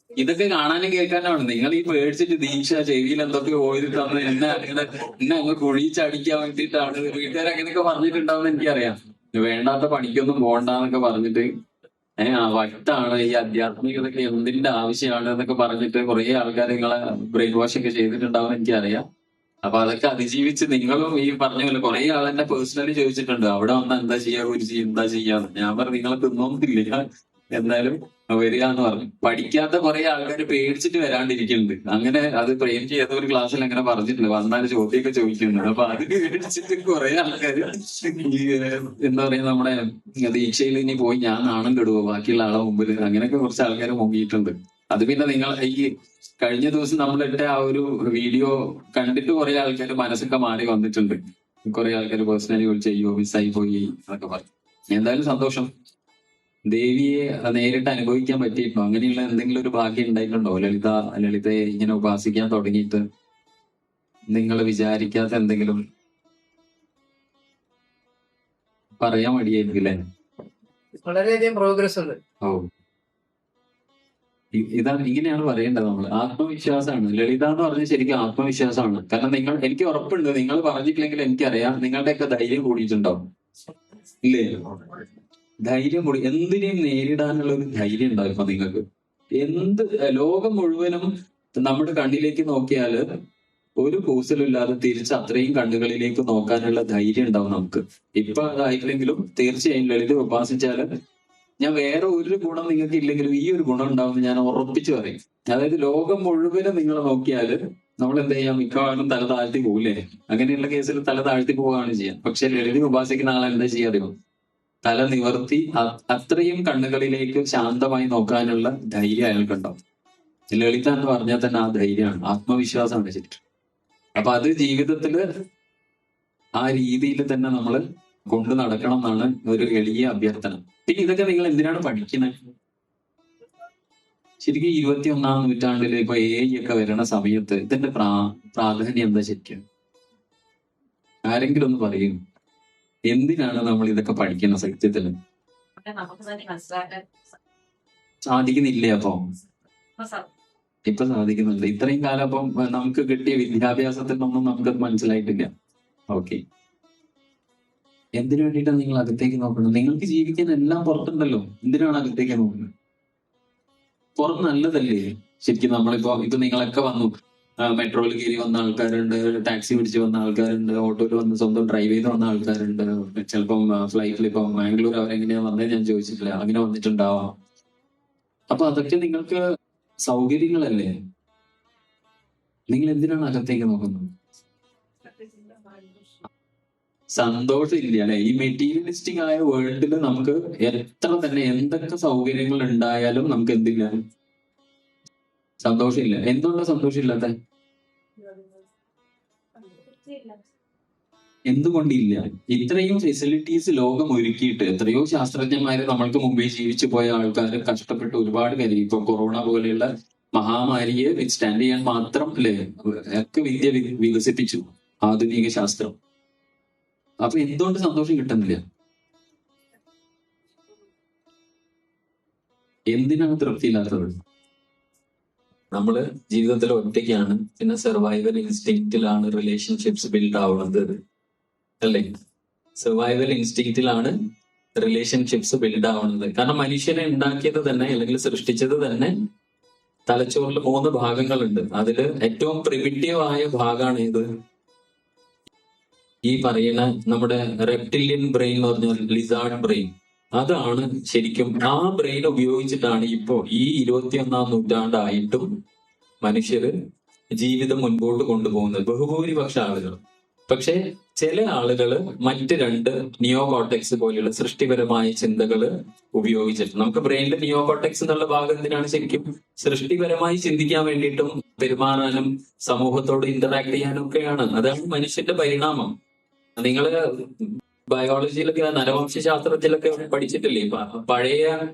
ഇതൊക്കെ കാണാനും കേൾക്കാനാണ് നിങ്ങൾ ഈ പേടിച്ചിട്ട് ദീക്ഷ ചെവിയിൽ എന്തൊക്കെ ഓയിൽ തന്ന് എന്നെ അങ്ങ് കുഴിച്ചടിക്കാൻ വേണ്ടിയിട്ടാണ് വീട്ടുകാർ അങ്ങനെയൊക്കെ പറഞ്ഞിട്ടുണ്ടാവുന്ന എനിക്കറിയാം. വേണ്ടാത്ത പണിക്കൊന്നും പോകണ്ടെന്നൊക്കെ പറഞ്ഞിട്ട് വട്ടാണ് ഈ ആധ്യാത്മികതയൊക്കെ എന്തിന്റെ ആവശ്യമാണ് എന്നൊക്കെ പറഞ്ഞിട്ട് കുറെ ആൾക്കാർ നിങ്ങളെ ബ്രെയിൻ വാഷ് ഒക്കെ ചെയ്തിട്ടുണ്ടാവും എനിക്കറിയാം. അപ്പൊ അതൊക്കെ അതിജീവിച്ച് നിങ്ങളും ഈ പറഞ്ഞ പോലെ കുറെ ആളെന്നെ പേഴ്സണലി ചോദിച്ചിട്ടുണ്ട് അവിടെ വന്നാ എന്താ ചെയ്യാ ഗുരുജി എന്താ ചെയ്യാന്ന്. ഞാൻ പറഞ്ഞു നിങ്ങളെ തിന്നൊന്നുമില്ല എന്തായാലും വരിക എന്ന് പറഞ്ഞു. പഠിക്കാത്ത കുറെ ആൾക്കാർ പേടിച്ചിട്ട് വരാണ്ടിരിക്കുന്നുണ്ട്. അങ്ങനെ അത് പ്രേം ചെയ്ത ഒരു ക്ലാസ്സിൽ അങ്ങനെ പറഞ്ഞിട്ടുണ്ട്, വന്നാൽ ചോദ്യമൊക്കെ ചോദിക്കുന്നുണ്ട്. അപ്പൊ അത് പേടിച്ചിട്ട് കുറെ ആൾക്കാർ ഈ എന്താ പറയാ നമ്മുടെ ദീക്ഷയിൽ ഇനി പോയി ഞാൻ നാണം കെടുവോ ബാക്കിയുള്ള ആളെ മുമ്പിൽ, അങ്ങനെയൊക്കെ കുറച്ച് ആൾക്കാർ മുങ്ങിയിട്ടുണ്ട്. അത് പിന്നെ നിങ്ങൾ ഈ കഴിഞ്ഞ ദിവസം നമ്മളിട്ട ആ ഒരു വീഡിയോ കണ്ടിട്ട് കുറെ ആൾക്കാർ മനസ്സൊക്കെ മാറി വന്നിട്ടുണ്ട്. കുറെ ആൾക്കാർ പേഴ്സണലി വിളിച്ച് അയ്യോ മിസ്സായി പോയി എന്നൊക്കെ പറഞ്ഞു. എന്തായാലും സന്തോഷം. ദേവിയെ നേരിട്ട് അനുഭവിക്കാൻ പറ്റിയിട്ടുണ്ടോ? അങ്ങനെയുള്ള എന്തെങ്കിലും ഒരു ഭാഗ്യം ഉണ്ടായിട്ടുണ്ടോ? ലളിതയെ ഇങ്ങനെ ഉപാസിക്കാൻ തുടങ്ങിയിട്ട് നിങ്ങൾ വിചാരിക്കാത്ത എന്തെങ്കിലും പറയാൻ മടിയായിരിക്കില്ലേ? വളരെയധികം പ്രോഗ്രസ് ഉണ്ട്. ഓ, ഇതാണ് ഇങ്ങനെയാണ് പറയേണ്ടത്. നമ്മൾ ആത്മവിശ്വാസമാണ് ലളിത എന്ന് പറഞ്ഞാൽ ശരിക്കും ആത്മവിശ്വാസമാണ്. കാരണം എനിക്ക് ഉറപ്പുണ്ട് നിങ്ങൾ പറഞ്ഞിട്ടില്ലെങ്കിൽ എനിക്കറിയാം നിങ്ങളുടെയൊക്കെ ധൈര്യം കൂടിയിട്ടുണ്ടാവും ഇല്ലേ? ധൈര്യം കൂടി എന്തിനേയും നേരിടാനുള്ള ഒരു ധൈര്യം ഉണ്ടാവും ഇപ്പൊ നിങ്ങൾക്ക്. ലോകം മുഴുവനും നമ്മുടെ കണ്ണിലേക്ക് നോക്കിയാല് ഒരു കൂസലില്ലാതെ തിരിച്ച് അത്രയും കണ്ണുകളിലേക്ക് നോക്കാനുള്ള ധൈര്യം ഉണ്ടാവും നമുക്ക്. ഇപ്പൊ അതായില്ലെങ്കിലും തീർച്ചയായും ലളിത ഉപാസിച്ചാല് ഞാൻ വേറെ ഒരു ഗുണം നിങ്ങൾക്ക് ഇല്ലെങ്കിലും ഈ ഒരു ഗുണം ഉണ്ടാവും ഞാൻ ഉറപ്പിച്ചു പറയും. അതായത് ലോകം മുഴുവനും നിങ്ങൾ നോക്കിയാല് നമ്മൾ എന്താ ചെയ്യാം, മിക്കവാറും തല താഴ്ത്തി പോകൂലേ? അങ്ങനെയുള്ള കേസിൽ തല താഴ്ത്തി പോവുകയാണ് ചെയ്യാം. പക്ഷെ ലളിത ഉപാസിക്കുന്ന ആളെ എന്താ ചെയ്യാറിയോ? തല നിവർത്തി അത്രയും കണ്ണുകളിലേക്ക് ശാന്തമായി നോക്കാനുള്ള ധൈര്യം അയാൾക്കുണ്ടാവും. ലളിത എന്ന് പറഞ്ഞാൽ തന്നെ ആ ധൈര്യമാണ്, ആത്മവിശ്വാസമാണ് ശരിക്കും. അപ്പൊ അത് ജീവിതത്തില് ആ രീതിയിൽ തന്നെ നമ്മൾ കൊണ്ടു നടക്കണം എന്നാണ് ഒരു എളിയ അഭ്യർത്ഥന. പിന്നെ ഇതൊക്കെ നിങ്ങൾ എന്തിനാണ് പഠിക്കുന്നത്? ശരിക്കും 21ാം നൂറ്റാണ്ടിൽ ഇപ്പൊ AI ഒക്കെ വരുന്ന സമയത്ത് ഇതിന്റെ പ്രാധാന്യം എന്താ ശരിക്കും? ആരെങ്കിലും ഒന്ന് പറയും, എന്തിനാണ് നമ്മൾ ഇതൊക്കെ പഠിക്കുന്ന? സത്യത്തില് സാധിക്കുന്നില്ലേ? അപ്പൊ ഇപ്പൊ സാധിക്കുന്നുണ്ട്. ഇത്രയും കാലം അപ്പം നമുക്ക് കിട്ടിയ വിദ്യാഭ്യാസത്തിൽ ഒന്നും നമുക്കത് മനസ്സിലായിട്ടില്ല. ഓക്കെ, എന്തിനു വേണ്ടിയിട്ടാണ് നിങ്ങൾ അകത്തേക്ക് നോക്കുന്നത്? നിങ്ങൾക്ക് ജീവിക്കാൻ എല്ലാം പുറത്തുണ്ടല്ലോ, എന്തിനാണ് അകത്തേക്ക് നോക്കുന്നത്? പുറത്ത് നല്ലതല്ലേ ശരിക്കും? ഇപ്പൊ നിങ്ങളൊക്കെ വന്നു, മെട്രോയിൽ കയറി വന്ന ആൾക്കാരുണ്ട്, ടാക്സി പിടിച്ച് വന്ന ആൾക്കാരുണ്ട്, ഓട്ടോയിൽ വന്ന് സ്വന്തം ഡ്രൈവ് ചെയ്ത് വന്ന ആൾക്കാരുണ്ട്, ചിലപ്പം ഫ്ലൈറ്റിൽ ഇപ്പൊ ബാംഗ്ലൂർ അവരെങ്ങനെയാ വന്നേ ഞാൻ ചോദിച്ചിട്ടില്ല, അങ്ങനെ വന്നിട്ടുണ്ടാവാം. അപ്പൊ അതൊക്കെ നിങ്ങൾക്ക് സൗകര്യങ്ങളല്ലേ? നിങ്ങൾ എന്തിനാണ് അകത്തേക്ക് നോക്കുന്നത്? സന്തോഷം ഇല്ല അല്ലെ? ഈ മെറ്റീരിയലിസ്റ്റിക് ആയ വേൾഡിൽ നമുക്ക് എത്ര തന്നെ എന്തൊക്കെ സൗകര്യങ്ങൾ ഉണ്ടായാലും നമുക്ക് എന്തില്ല, സന്തോഷമില്ല. എന്തുകൊണ്ടാണ് സന്തോഷമില്ലാത്ത? എന്തുകൊണ്ടില്ല? ഇത്രയും ഫെസിലിറ്റീസ് ലോകം ഒരുക്കിയിട്ട് എത്രയോ ശാസ്ത്രജ്ഞന്മാര് നമ്മൾക്ക് മുമ്പേ ജീവിച്ചു പോയ ആൾക്കാർ കഷ്ടപ്പെട്ട് ഒരുപാട് കാര്യം, ഇപ്പൊ കൊറോണ പോലെയുള്ള മഹാമാരിയെ വിത്ത്സ്റ്റാൻഡ് ചെയ്യാൻ മാത്രം അല്ലേ ഒക്കെ വിദ്യ വികസിപ്പിച്ചു ആധുനിക ശാസ്ത്രം. അപ്പൊ എന്തുകൊണ്ട് സന്തോഷം കിട്ടുന്നില്ല? എന്തിനാണ് തൃപ്തിയില്ലാത്തത്? നമ്മള് ജീവിതത്തിൽ ഒറ്റയ്ക്കാണ്, പിന്നെ സർവൈവൽ ഇൻസ്റ്റിങ്ക്റ്റിലാണ് റിലേഷൻഷിപ്സ് ബിൽഡ് ആവുന്നത് അല്ലേ? സർവൈവൽ ഇൻസ്റ്റിങ്ക്റ്റിലാണ് റിലേഷൻഷിപ്സ് ബിൽഡ് ആവുന്നത്. കാരണം മനുഷ്യനെ ഉണ്ടാക്കിയത് തന്നെ അല്ലെങ്കിൽ സൃഷ്ടിച്ചത് തന്നെ തലച്ചോറിൽ 3 ഭാഗങ്ങളുണ്ട്. അതില് ഏറ്റവും പ്രിമിറ്റീവ് ആയ ഭാഗമാണ് ഇത്, ഈ പറയുന്ന നമ്മുടെ റെപ്റ്റിലിയൻ ബ്രെയിൻ എന്ന് പറഞ്ഞാൽ ലിസാർഡ് ബ്രെയിൻ. അതാണ് ശരിക്കും ആ ബ്രെയിൻ ഉപയോഗിച്ചിട്ടാണ് ഇപ്പോ ഈ 21ാം നൂറ്റാണ്ടായിട്ടും മനുഷ്യര് ജീവിതം മുൻപോട്ട് കൊണ്ടുപോകുന്നത്, ബഹുഭൂരിപക്ഷ ആളുകൾ. പക്ഷെ ചില ആളുകള് മറ്റ് 2 നിയോ കോർട്ടെക്സ് പോലെയുള്ള സൃഷ്ടിപരമായ ചിന്തകള് ഉപയോഗിച്ചിട്ട്, നമുക്ക് ബ്രെയിനിന്റെ നിയോ കോർട്ടെക്സ് എന്നുള്ള ഭാഗത്തിനാണ് ശരിക്കും സൃഷ്ടിപരമായി ചിന്തിക്കാൻ വേണ്ടിയിട്ടും പെരുമാറാനും സമൂഹത്തോട് ഇന്ററാക്ട് ചെയ്യാനും ഒക്കെയാണ്. അതാണ് മനുഷ്യന്റെ പരിണാമം. നിങ്ങള് ബയോളജിയിലൊക്കെ നരവംശാസ്ത്രത്തിലൊക്കെ പഠിച്ചിട്ടില്ലേ? പഴയ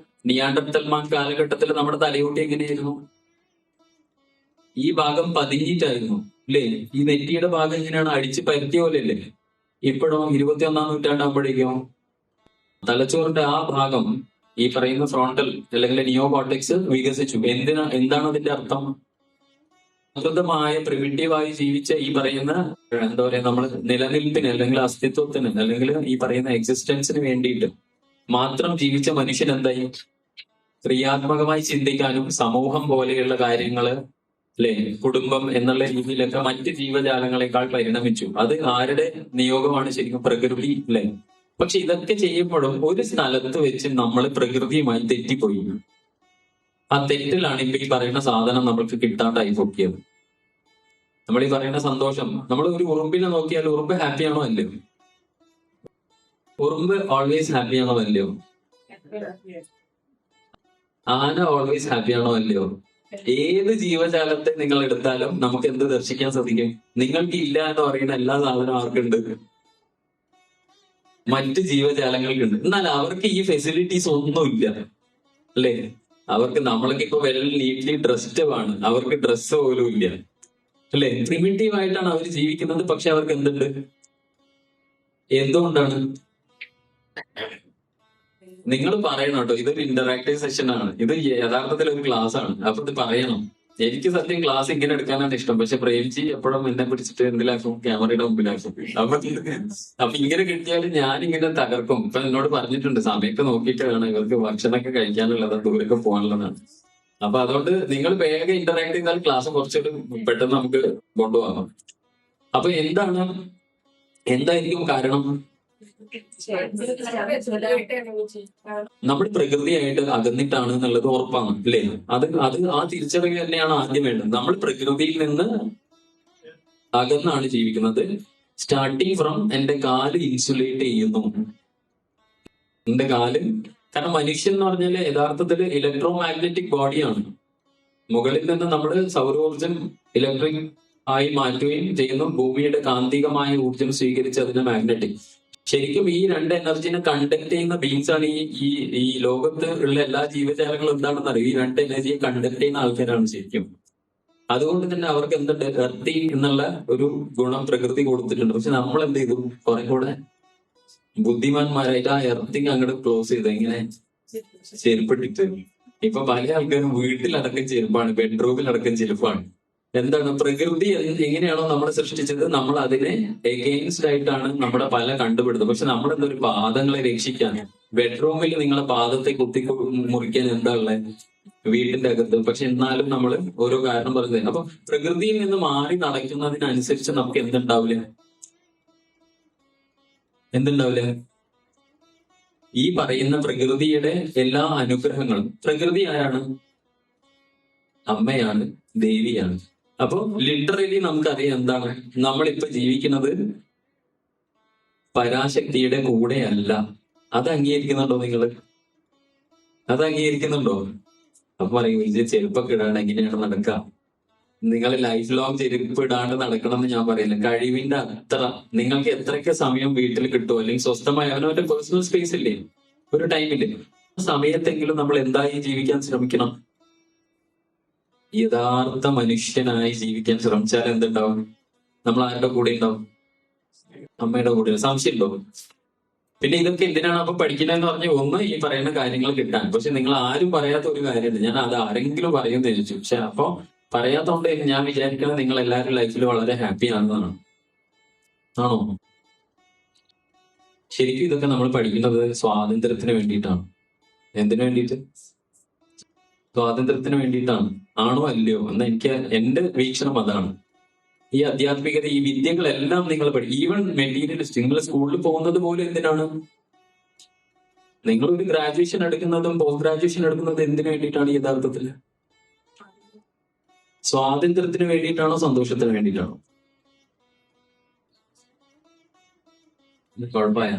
നിയാണ്ടർത്തൽമാൻ കാലഘട്ടത്തിൽ നമ്മുടെ തലയോട്ടി എങ്ങനെയായിരുന്നു? ഈ ഭാഗം പതിഞ്ഞിട്ടായിരുന്നു അല്ലേ? ഈ നെറ്റിയുടെ ഭാഗം എങ്ങനെയാണ്? അടിച്ച് പരത്തിയ പോലെ അല്ലേ? ഇപ്പോഴോ 21ാം നൂറ്റാണ്ടാകുമ്പോഴേക്കോ തലച്ചോറിന്റെ ആ ഭാഗം ഈ പറയുന്ന ഫ്രോണ്ടൽ അല്ലെങ്കിൽ നിയോ കോർട്ടെക്സ് വികസിച്ചു. എന്താണ് അതിന്റെ അർത്ഥം? പ്രാകൃതമായ പ്രിമിറ്റീവായി ജീവിച്ച ഈ പറയുന്ന എന്താ പറയാ നമ്മൾ നിലനിൽപ്പിന് അല്ലെങ്കിൽ അസ്തിത്വത്തിന് അല്ലെങ്കിൽ ഈ പറയുന്ന എക്സിസ്റ്റൻസിന് വേണ്ടിയിട്ട് മാത്രം ജീവിച്ച മനുഷ്യൻ എന്തായി? ക്രിയാത്മകമായി ചിന്തിക്കാനും സമൂഹം പോലെയുള്ള കാര്യങ്ങള്, അല്ലെ, കുടുംബം എന്നുള്ള രീതിയിലൊക്കെ മറ്റ് ജീവജാലങ്ങളെക്കാൾ പരിണമിച്ചു. അത് ആരുടെ നിയോഗമാണ്? ശരിക്കും പ്രകൃതി, അല്ലെ? പക്ഷെ ഇതൊക്കെ ചെയ്യുമ്പോഴും ഒരു സ്ഥലത്ത് വെച്ച് നമ്മൾ പ്രകൃതിയുമായി തെറ്റിപ്പോയി. ആ തെറ്റിലാണ് ഇപ്പൊ ഈ പറയുന്ന സാധനം നമ്മൾക്ക് കിട്ടാണ്ടായി പൊക്കിയത്. നമ്മൾ ഈ പറയുന്ന സന്തോഷം, നമ്മൾ ഒരു ഉറുമ്പിനെ നോക്കിയാൽ ഉറുമ്പ് ഹാപ്പിയാണോ അല്ലയോ? ഉറുമ്പ് ഓൾവേസ് ഹാപ്പിയാണോ അല്ലയോ? ആന ഓൾവേസ് ഹാപ്പിയാണോ അല്ലയോ? ഏത് ജീവജാലത്തെ നിങ്ങൾ എടുത്താലും നമുക്ക് എന്ത് ദർശിക്കാൻ സാധിക്കും? നിങ്ങൾക്ക് ഇല്ല എന്ന് പറയുന്ന എല്ലാ സാധനവും ആർക്കുണ്ട്? മറ്റ് ജീവജാലങ്ങൾക്കുണ്ട്. എന്നാൽ അവർക്ക് ഈ ഫെസിലിറ്റീസ് ഒന്നുമില്ല, അല്ലേ? അവർക്ക് നമ്മളൊക്കെ ഇപ്പൊ വെൽ നീറ്റ്ലി ഡ്രസ്ഡ് ആണ്, അവർക്ക് ഡ്രസ്സ് പോലും ഇല്ല, അല്ലെ? പ്രിമിറ്റീവ് ആയിട്ടാണ് അവർ ജീവിക്കുന്നത്. പക്ഷെ അവർക്ക് എന്തുണ്ട്? എന്തുകൊണ്ടാണ്? നിങ്ങൾ പറയണം കേട്ടോ, ഇതൊരു ഇന്ററാക്റ്റീവ് സെഷൻ ആണ്, ഇത് യഥാർത്ഥത്തിൽ ഒരു ക്ലാസ് ആണ്. അപ്പൊ ഇത് പറയണം. എനിക്ക് സത്യം ക്ലാസ് ഇങ്ങനെ എടുക്കാനാണ് ഇഷ്ടം. പക്ഷെ പ്രേംജി എപ്പോഴും എന്നെ പിടിച്ചിട്ട് എന്തിലാക്കും? ക്യാമറയുടെ മുമ്പിലാക്കും. അപ്പൊ ഇങ്ങനെ കിട്ടിയാൽ ഞാൻ ഇങ്ങനെ തകർക്കും. ഇപ്പൊ എന്നോട് പറഞ്ഞിട്ടുണ്ട് സമയമൊക്കെ നോക്കിയിട്ട് വേണം ഇവർക്ക് ഭക്ഷണമൊക്കെ കഴിക്കാനുള്ളത്, ദൂരൊക്കെ പോകാനുള്ളതാണ്. അപ്പൊ അതുകൊണ്ട് നിങ്ങൾ വേഗം ഇന്ററാക്ട് ചെയ്താൽ ക്ലാസ് കുറച്ചുകൂടി പെട്ടെന്ന് നമുക്ക് കൊണ്ടുപോകാം. അപ്പൊ എന്തായിരിക്കും കാരണം? നമ്മൾ പ്രകൃതിയായിട്ട് അകന്നിട്ടാണ് എന്നുള്ളത് ഉറപ്പാണ്, അല്ലേ? അത് ആ തിരിച്ചറിവ് തന്നെയാണ് ആദ്യം വേണ്ടത്. നമ്മൾ പ്രകൃതിയിൽ നിന്ന് അകന്നാണ് ജീവിക്കുന്നത്. സ്റ്റാർട്ടിങ് ഫ്രം എന്റെ കാല് ഇൻസുലേറ്റ് ചെയ്യുന്നു. എന്റെ കാല്, കാരണം മനുഷ്യൻ എന്ന് പറഞ്ഞാൽ യഥാർത്ഥത്തിൽ ഇലക്ട്രോ മാഗ്നറ്റിക് ബോഡിയാണ്. മുകളിൽ നിന്ന് നമ്മൾ സൗരോർജം ഇലക്ട്രിക് ആയി മാറ്റുകയും ചെയ്യുന്നു. ഭൂമിയുടെ കാന്തികമായ ഊർജം സ്വീകരിച്ച് അതിനെ മാഗ്നറ്റിക്. ശരിക്കും ഈ രണ്ട് എനർജിനെ കണ്ടക്ട് ചെയ്യുന്ന ബീങ്സ് ആണ് ഈ ലോകത്ത് ഉള്ള എല്ലാ ജീവജാലങ്ങളും. എന്താണെന്ന് അറിയാം, ഈ രണ്ട് എനർജിയെ കണ്ടക്ട് ചെയ്യുന്ന ആൾക്കാരാണ് ശരിക്കും. അതുകൊണ്ട് തന്നെ അവർക്ക് എന്തുണ്ട്? എർത്തി എന്നുള്ള ഒരു ഗുണം പ്രകൃതി കൊടുത്തിട്ടുണ്ട്. പക്ഷെ നമ്മൾ എന്ത് ചെയ്തു? കുറെ കൂടെ ബുദ്ധിമാന്മാരായിട്ട് ആ എർത്തിങ് അങ്ങോട്ട് ക്ലോസ് ചെയ്ത് ഇങ്ങനെ ചെരുപ്പിട്ടിട്ട് ഇപ്പൊ പല ആൾക്കാരും വീട്ടിലടക്കം ചെരുപ്പാണ്, ബെഡ്റൂമിലടക്കം ചെരുപ്പാണ്. എന്താണ്? പ്രകൃതി എങ്ങനെയാണോ നമ്മൾ സൃഷ്ടിച്ചത്, നമ്മൾ അതിനെ എഗെയിൻസ്റ്റ് ആയിട്ടാണ് നമ്മുടെ പല കണ്ടുപിടുത്തം. പക്ഷെ നമ്മളെന്തൊരു പാദങ്ങളെ രക്ഷിക്കാൻ, ബെഡ്റൂമിൽ നിങ്ങളെ പാദത്തെ കുത്തി മുറിക്കാൻ എന്താ ഉള്ളത്? വീട്ടിന്റെ അകത്ത്. പക്ഷെ എന്നാലും നമ്മൾ ഓരോ കാരണം പറഞ്ഞത്. അപ്പൊ പ്രകൃതിയിൽ നിന്ന് മാറി നടക്കുന്നതിനനുസരിച്ച് നമുക്ക് എന്തുണ്ടാവില്ല? ഈ പറയുന്ന പ്രകൃതിയുടെ എല്ലാ അനുഗ്രഹങ്ങളും. പ്രകൃതി ആരാണ്? അമ്മയാണ്, ദേവിയാണ്. അപ്പൊ ലിറ്ററലി നമുക്കറിയാം എന്താണ് നമ്മളിപ്പോ ജീവിക്കുന്നത്? പരാശക്തിയുടെ കൂടെയല്ല. അത് അംഗീകരിക്കുന്നുണ്ടോ നിങ്ങൾ? അത് അംഗീകരിക്കുന്നുണ്ടോ? അപ്പൊ പറയും വലിയ ചെരുപ്പൊക്കെ ഇടാണ്ട് എങ്ങനെയാണ് നടക്കുക? നിങ്ങൾ ലൈഫ് ലോങ് ചെരുപ്പ് ഇടാണ്ട് നടക്കണം എന്ന് ഞാൻ പറയില്ല. കഴിവിന്റെ അത്ര നിങ്ങൾക്ക് എത്രയൊക്കെ സമയം വീട്ടിൽ കിട്ടുമോ, അല്ലെങ്കിൽ സ്വസ്ഥമായി അവനവന്റെ പേഴ്സണൽ സ്പേസ് ഇല്ലേ, ഒരു ടൈമില്ലേ, സമയത്തെങ്കിലും നമ്മൾ എന്തായി ജീവിക്കാൻ ശ്രമിക്കണം? യഥാർത്ഥ മനുഷ്യനായി ജീവിക്കാൻ ശ്രമിച്ചാൽ എന്തുണ്ടാവും? നമ്മൾ ആരുടെ കൂടെ ഉണ്ടാവും? അമ്മയുടെ കൂടെ. സംശയം ഉണ്ടോ? പിന്നെ ഇതൊക്കെ എന്തിനാണ് അപ്പൊ പഠിക്കുന്നതെന്ന് പറഞ്ഞാൽ ഒന്ന് ഈ പറയുന്ന കാര്യങ്ങൾ കിട്ടാൻ. പക്ഷെ നിങ്ങൾ ആരും പറയാത്ത ഒരു കാര്യമുണ്ട്. ഞാൻ അത് ആരെങ്കിലും പറയുമെന്ന് ചോദിച്ചു. പക്ഷെ അപ്പൊ പറയാത്തോണ്ട് ഞാൻ വിചാരിക്കുന്നത് നിങ്ങൾ എല്ലാവരും ലൈഫിൽ വളരെ ഹാപ്പി ആണെന്നാണ്. ആണോ? ശരിക്കും ഇതൊക്കെ നമ്മൾ പഠിക്കുന്നത് സ്വാതന്ത്ര്യത്തിന് വേണ്ടിയിട്ടാണ്. എന്തിനു വേണ്ടിയിട്ട്? സ്വാതന്ത്ര്യത്തിന് വേണ്ടിയിട്ടാണ്. ആണോ അല്ലയോ എന്ന് എന്റെ വീക്ഷണം അതാണ്. ഈ ആധ്യാത്മികത, ഈ വിദ്യകളെല്ലാം നിങ്ങൾ പഠിക്കും. ഈവൻ മെറ്റീരിയലിസ്റ്റ്, നിങ്ങൾ സ്കൂളിൽ പോകുന്നത് പോലും എന്തിനാണ്? നിങ്ങൾ ഒരു ഗ്രാജുവേഷൻ എടുക്കുന്നതും പോസ്റ്റ് ഗ്രാജുവേഷൻ എടുക്കുന്നതും എന്തിനു വേണ്ടിയിട്ടാണ് യഥാർത്ഥത്തിൽ? സ്വാതന്ത്ര്യത്തിന് വേണ്ടിയിട്ടാണോ സന്തോഷത്തിന് വേണ്ടിയിട്ടാണോ? കുഴപ്പമായ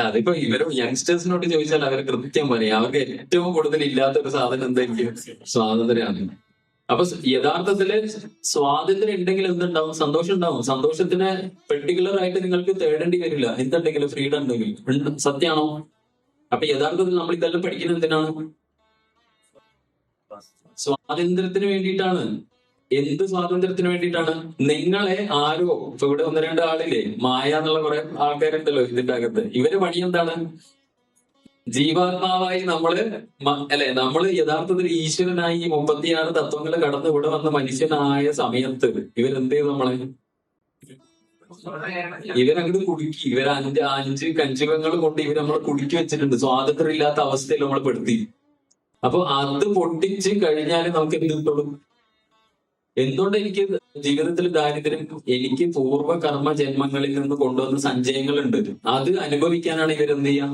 അതിപ്പോ ഇവരും യങ്സ്റ്റേഴ്സിനോട് ചോദിച്ചാൽ അവർ കൃത്യം പറയും. അവർക്ക് ഏറ്റവും കൂടുതൽ ഇല്ലാത്ത ഒരു സാധനം എന്തായിരിക്കും? സ്വാതന്ത്ര്യമാണ്. അപ്പൊ യഥാർത്ഥത്തില് സ്വാതന്ത്ര്യം ഉണ്ടെങ്കിൽ എന്തുണ്ടാവും? സന്തോഷം ഉണ്ടാവും. സന്തോഷത്തിന് പെർട്ടിക്കുലർ ആയിട്ട് നിങ്ങൾക്ക് തേടേണ്ടി വരില്ല. എന്തുണ്ടെങ്കിലും ഫ്രീഡം ഉണ്ടെങ്കിൽ. സത്യമാണോ? അപ്പൊ യഥാർത്ഥത്തിൽ നമ്മൾ ഇതെല്ലാം പഠിക്കുന്നത് എന്തിനാണ്? സ്വാതന്ത്ര്യത്തിന് വേണ്ടിയിട്ടാണ്. എന്ത് സ്വാതന്ത്ര്യത്തിന് വേണ്ടിയിട്ടാണ്? നിങ്ങളെ ആരോ ഇപ്പൊ ഇവിടെ ഒന്ന് രണ്ട് ആളില്ലേ, മായ എന്നുള്ള കുറെ ആൾക്കാരുണ്ടല്ലോ ഇതിന്റെ അകത്ത്, ഇവര് പണി എന്താണ്? ജീവാത്മാവായി നമ്മള് അല്ലെ, നമ്മള് യഥാർത്ഥത്തിൽ ഈശ്വരനായി ഈ 36 തത്വങ്ങൾ കടന്ന് ഇവിടെ വന്ന മനുഷ്യനായ സമയത്ത് ഇവരെന്ത് ചെയ്തു നമ്മളെ? ഇവരങ്ങോട്ട് കുടുക്കി. ഇവർ അഞ്ച് കഞ്ചുകങ്ങൾ കൊണ്ട് ഇവർ നമ്മളെ കുടുക്കി വെച്ചിട്ടുണ്ട്. സ്വാതന്ത്ര്യം ഇല്ലാത്ത അവസ്ഥയിൽ നമ്മൾ പെടുത്തി. അപ്പൊ അത് പൊട്ടിച്ച് കഴിഞ്ഞാൽ നമുക്ക് എന്ത് കിട്ടുള്ളൂ? എന്തുകൊണ്ട് എനിക്ക് ജീവിതത്തിൽ ദാരിദ്ര്യം? എനിക്ക് പൂർവ്വ കർമ്മ ജന്മങ്ങളിൽ നിന്ന് കൊണ്ടുവന്ന സഞ്ചയങ്ങളുണ്ട്. അത് അനുഭവിക്കാനാണ് ഇവരെന്ത് ചെയ്യാം?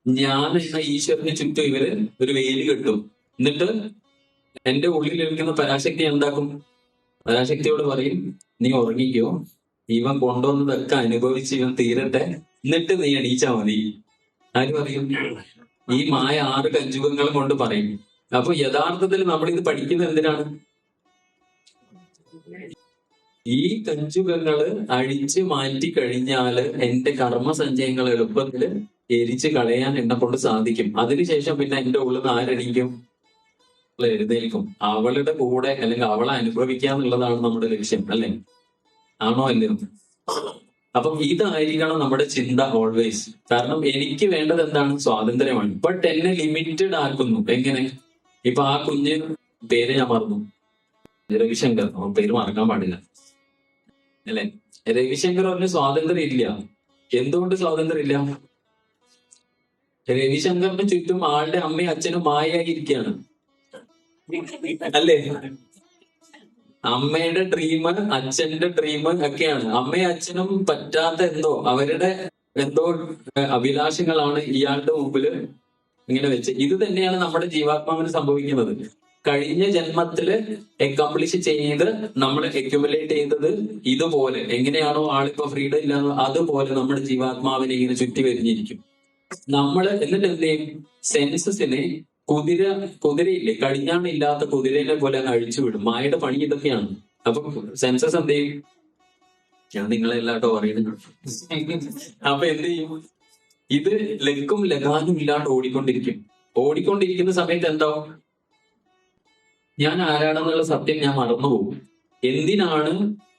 ഞാൻ എന്ന ഈശ്വരന് ചുറ്റും ഇവര് ഒരു വേലി കെട്ടും. എന്നിട്ട് എന്റെ ഉള്ളിലിരിക്കുന്ന പരാശക്തി എന്താക്കും? പരാശക്തിയോട് പറയും, നീ ഉറങ്ങിക്കോ, ഇവൻ കൊണ്ടുവന്നതൊക്കെ അനുഭവിച്ച് ഇവൻ തീരട്ടെ, എന്നിട്ട് നീ എണീച്ചാ മതി. ആര് പറയും? ഈ മായ 6 കഞ്ചുകങ്ങൾ കൊണ്ട് പറയും. അപ്പൊ യഥാർത്ഥത്തിൽ നമ്മളിത് പഠിക്കുന്നത് എന്തിനാണ്? ഈ കഞ്ചുകങ്ങള് അഴിച്ചു മാറ്റി കഴിഞ്ഞാല് എന്റെ കർമ്മസഞ്ചയങ്ങൾ എളുപ്പത്തില് എരിച്ച് കളയാൻ എന്നെ കൊണ്ട് സാധിക്കും. അതിനുശേഷം പിന്നെ എന്റെ ഉള്ളിൽ നിന്ന് ആരെണീക്കും? എഴുന്നേൽക്കും. അവളുടെ കൂടെ അല്ലെങ്കിൽ അവളെ അനുഭവിക്കുക എന്നുള്ളതാണ് നമ്മുടെ ലക്ഷ്യം, അല്ലെ? ആണോ അല്ലയോ? അപ്പം ഇതായിരിക്കണം നമ്മുടെ ചിന്ത ഓൾവേസ്. കാരണം എനിക്ക് വേണ്ടത് എന്താണ്? സ്വാതന്ത്ര്യമാണ്. ബട്ട് എന്നെ ലിമിറ്റഡ് ആക്കുന്നു. എങ്ങനെ? ഇപ്പൊ ആ കുഞ്ഞ്, പേര് ഞാൻ മറന്നു, രവിശങ്കർ, പേര് മറക്കാൻ പാടില്ല അല്ലെ? രവിശങ്കർ പറഞ്ഞ സ്വാതന്ത്ര്യം ഇല്ല. എന്തുകൊണ്ട് സ്വാതന്ത്ര്യം ഇല്ല? രവിശങ്കറിന് ചുറ്റും ആളുടെ അമ്മയും അച്ഛനും മായായിരിക്കുകയാണ്, അല്ലേ? അമ്മയുടെ ഡ്രീം, അച്ഛന്റെ ഡ്രീം ഒക്കെയാണ്. അമ്മയും അച്ഛനും പറ്റാത്ത എന്തോ അവരുടെ എന്തോ അഭിലാഷങ്ങളാണ് ഇയാളുടെ മുമ്പിൽ ഇങ്ങനെ വെച്ച്. ഇത് തന്നെയാണ് നമ്മുടെ ജീവാത്മാവിന് സംഭവിക്കുന്നത്. കഴിഞ്ഞ ജന്മത്തില് അക്കംപ്ലിഷ് ചെയ്ത് നമ്മൾ അക്യുമുലേറ്റ് ചെയ്തത് ഇതുപോലെ എങ്ങനെയാണോ ആളിപ്പോ ഫ്രീഡം ഇല്ലാതെ അതുപോലെ നമ്മുടെ ജീവാത്മാവിനെ ഇങ്ങനെ ചുറ്റി വരിഞ്ഞിരിക്കും. നമ്മള് എന്നിട്ട് എന്ത് ചെയ്യും? സെൻസസിനെ കുതിരയില്ലേ, കടിഞ്ഞാണില്ലാത്ത കുതിരയെ പോലെ അങ്ങ് അഴിച്ചു വിടും. മായയുടെ പണി ഇതൊക്കെയാണ്. അപ്പൊ സെൻസസ് എന്ത് ചെയ്യും? ഞാൻ നിങ്ങളെ എല്ലാട്ടോ പറയുന്നത്. അപ്പൊ എന്ത് ചെയ്യും? ഇത് ലക്കും ലഗാനും ഇല്ലാണ്ട് ഓടിക്കൊണ്ടിരിക്കുന്ന സമയത്ത് എന്താവും? ഞാൻ ആരാണെന്നുള്ള സത്യം ഞാൻ മറന്നുപോകും. എന്തിനാണ്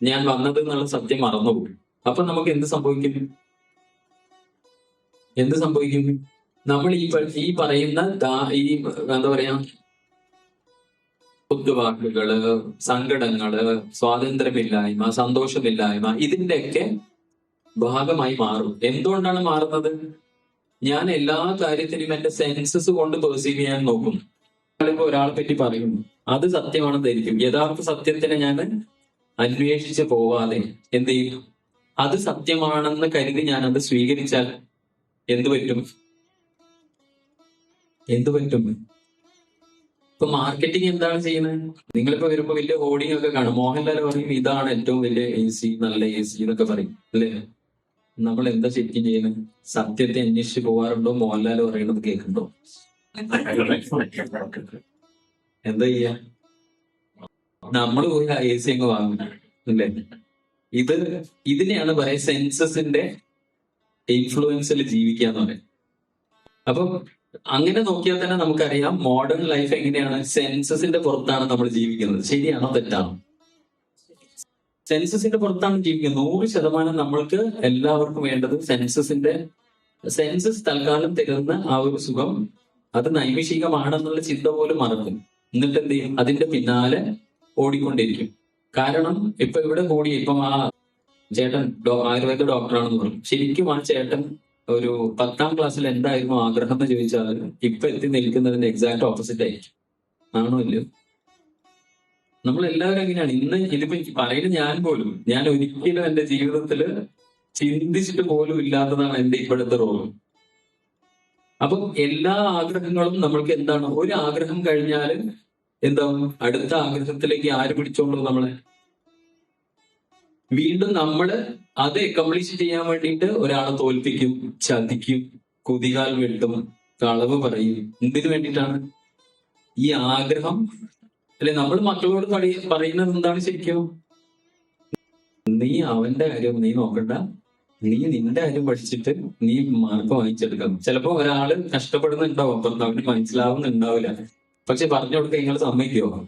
ഞാൻ വന്നത് എന്നുള്ള സത്യം മറന്നുപോകും. അപ്പൊ നമുക്ക് എന്ത് സംഭവിക്കും? നമ്മൾ ഈ പറയുന്ന ഈ എന്താ പറയാ, കുത്തുവാക്കുകള്, സങ്കടങ്ങള്, സ്വാതന്ത്ര്യമില്ലായ്മ, സന്തോഷമില്ലായ്മ, ഇതിന്റെയൊക്കെ ഭാഗമായി മാറും. എന്തുകൊണ്ടാണ് മാറുന്നത്? ഞാൻ എല്ലാ കാര്യത്തിനും എന്റെ സെൻസസ് കൊണ്ട് പെർസീവ് ചെയ്യാൻ നോക്കും. ഇപ്പൊ ഒരാളെ പറ്റി പറയുന്നു, അത് സത്യമാണെന്ന് ധരിക്കും. യഥാർത്ഥ സത്യത്തിനെ ഞാൻ അന്വേഷിച്ച് പോവാതെ എന്ത് ചെയ്യും? അത് സത്യമാണെന്ന് കരുതി ഞാൻ അത് സ്വീകരിച്ചാൽ എന്തു പറ്റും? ഇപ്പൊ മാർക്കറ്റിംഗ് എന്താണ് ചെയ്യുന്നത്? നിങ്ങളിപ്പോ വരുമ്പോ വലിയ ഹോർഡിംഗ് ഒക്കെ കാണും. മോഹൻലാൽ പറയും ഇതാണ് ഏറ്റവും വലിയ AC, നല്ല AC എന്നൊക്കെ പറയും, അല്ലേ? നമ്മൾ എന്താ ശരിക്കും ചെയ്യുന്നത്? സത്യത്തെ അന്വേഷിച്ച് പോകാറുണ്ടോ? മോഹൻലാൽ പറയുന്നത് കേൾക്കുന്നുണ്ടോ? എന്താ ചെയ്യാ? നമ്മൾ പോയി AC അങ്ങ് വാങ്ങും, അല്ലേ? ഇതിനെയാണ് പറയാ സെൻസസിന്റെ ഇൻഫ്ലുവൻസിൽ ജീവിക്കുക എന്ന് പറയും. അപ്പൊ അങ്ങനെ നോക്കിയാൽ തന്നെ നമുക്കറിയാം മോഡേൺ ലൈഫ് എങ്ങനെയാണ്. സെൻസസിന്റെ പുറത്താണ് നമ്മൾ ജീവിക്കുന്നത്. ശരിയാണോ തെറ്റാണോ? സെൻസസിന്റെ പുറത്താണ് ജീവിക്കുന്നത്. 100% നമ്മൾക്ക് എല്ലാവർക്കും വേണ്ടത് സെൻസസ് തൽക്കാലം തരുന്ന ആ ഒരു സുഖം, അത് നൈമിഷികമാണെന്നുള്ള ചിന്ത പോലും മറക്കും. എന്നിട്ട് എന്ത് ചെയ്യും? അതിന്റെ പിന്നാലെ ഓടിക്കൊണ്ടിരിക്കും. കാരണം ഇപ്പൊ ഇവിടെ ഇപ്പം ആ ചേട്ടൻ ആയുർവേദ ഡോക്ടറാണെന്ന് പറഞ്ഞു. ശരിക്കും ആ ചേട്ടൻ ഒരു 10ാം ക്ലാസ്സിൽ എന്തായിരുന്നു ആഗ്രഹം എന്ന് ചോദിച്ചാൽ ഇപ്പൊ എത്തി നിൽക്കുന്നതിന്റെ എക്സാക്ട് ഓപ്പോസിറ്റ് ആയിരിക്കും. ആണോ ഇല്ലയോ? നമ്മളെല്ലാവരും എങ്ങനെയാണ്? ഇന്ന് ഇതിപ്പോ പറയുന്നത് ഞാൻ ഒരിക്കലും എന്റെ ജീവിതത്തിൽ ചിന്തിച്ചിട്ട് പോലും ഇല്ലാത്തതാണ് എന്റെ ഇപ്പോഴത്തെ റോള്. അപ്പം എല്ലാ ആഗ്രഹങ്ങളും നമ്മൾക്ക് എന്താണ്? ഒരു ആഗ്രഹം കഴിഞ്ഞാൽ എന്താവും? അടുത്ത ആഗ്രഹത്തിലേക്ക് ആര് പിടിച്ചോളൂ? നമ്മളെ വീണ്ടും നമ്മള് അത് അക്കംപ്ലിഷ് ചെയ്യാൻ വേണ്ടിയിട്ട് ഒരാളെ തോൽപ്പിക്കും, ചതിക്കും, കുതികാൽ വെട്ടും, കളവ് പറയും. എന്തിനു വേണ്ടിയിട്ടാണ്? ഈ ആഗ്രഹം അല്ലെ? നമ്മൾ മക്കളോട് പറയുന്നത് എന്താണ് ശരിക്കും? നീ അവന്റെ കാര്യം നീ നോക്കണ്ട, നീ നിന്റെ കാര്യം പഠിച്ചിട്ട് നീ മാർക്ക് വാങ്ങിച്ചെടുക്കണം. ചിലപ്പോ ഒരാള് കഷ്ടപ്പെടുന്നുണ്ടാവും, അപ്പൊ അവന് മനസ്സിലാവുന്നുണ്ടാവില്ല. പക്ഷെ പറഞ്ഞു കൊടുക്കാൻ നിങ്ങൾ സമ്മതിക്കുമോ?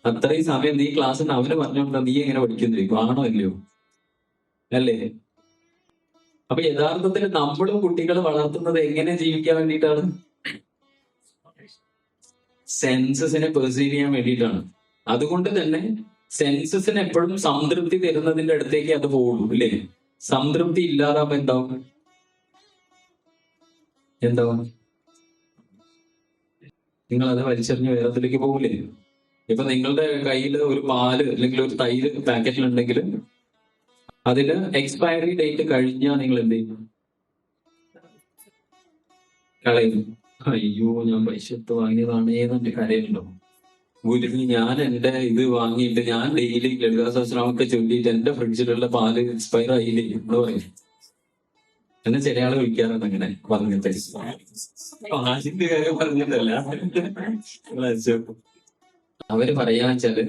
അത്രയും സമയം നീ ക്ലാസ്സിൽ അവര് പറഞ്ഞോണ്ടാ നീ എങ്ങനെ പഠിക്കുന്നിരിക്കും? ആണോ ഇല്ലയോ? അല്ലേ? അപ്പൊ യഥാർത്ഥത്തിൽ നമ്മളും കുട്ടികളെ വളർത്തുന്നത് എങ്ങനെ ജീവിക്കാൻ വേണ്ടിയിട്ടാണ്? സെൻസസിനെ പെർസീവ് ചെയ്യാൻ വേണ്ടിയിട്ടാണ്. അതുകൊണ്ട് തന്നെ സെൻസസിന് എപ്പോഴും സംതൃപ്തി തരുന്നതിന്റെ അടുത്തേക്ക് അത് പോകുള്ളൂ, അല്ലേ? സംതൃപ്തി ഇല്ലാതാവുമ്പോ എന്താവും? നിങ്ങൾ അത് വലിച്ചെറിഞ്ഞ് വേറത്തിലേക്ക് പോകില്ലേ? ഇപ്പൊ നിങ്ങളുടെ കയ്യിൽ ഒരു പാല് അല്ലെങ്കിൽ ഒരു തൈര് പാക്കറ്റിലുണ്ടെങ്കിൽ അതില് എക്സ്പയറി ഡേറ്റ് കഴിഞ്ഞാൽ നിങ്ങൾ എന്ത് ചെയ്യും? കളയും. അയ്യോ, ഞാൻ പൈസ എടുത്ത് വാങ്ങിയതാണ് ഏതെന്റെ കരയുണ്ടോ? ഗുരുവിന് ഞാൻ എന്റെ ഇത് വാങ്ങിയിട്ട് ഞാൻ ഡെയിലി ലളിതാ സഹസ്രനാമൊക്കെ ചൊല്ലിയിട്ട് എന്റെ ഫ്രിഡ്ജിലുള്ള പാല് എക്സ്പയർ ആയില്ലേ എന്ന് പറയും. എന്നെ ചില ആള് വിളിക്കാറുണ്ട് അങ്ങനെ പറഞ്ഞിട്ട്. പാലിന്റെ കാര്യം പറഞ്ഞിട്ടല്ല, അവര് പറയാന്ന് വെച്ചാല്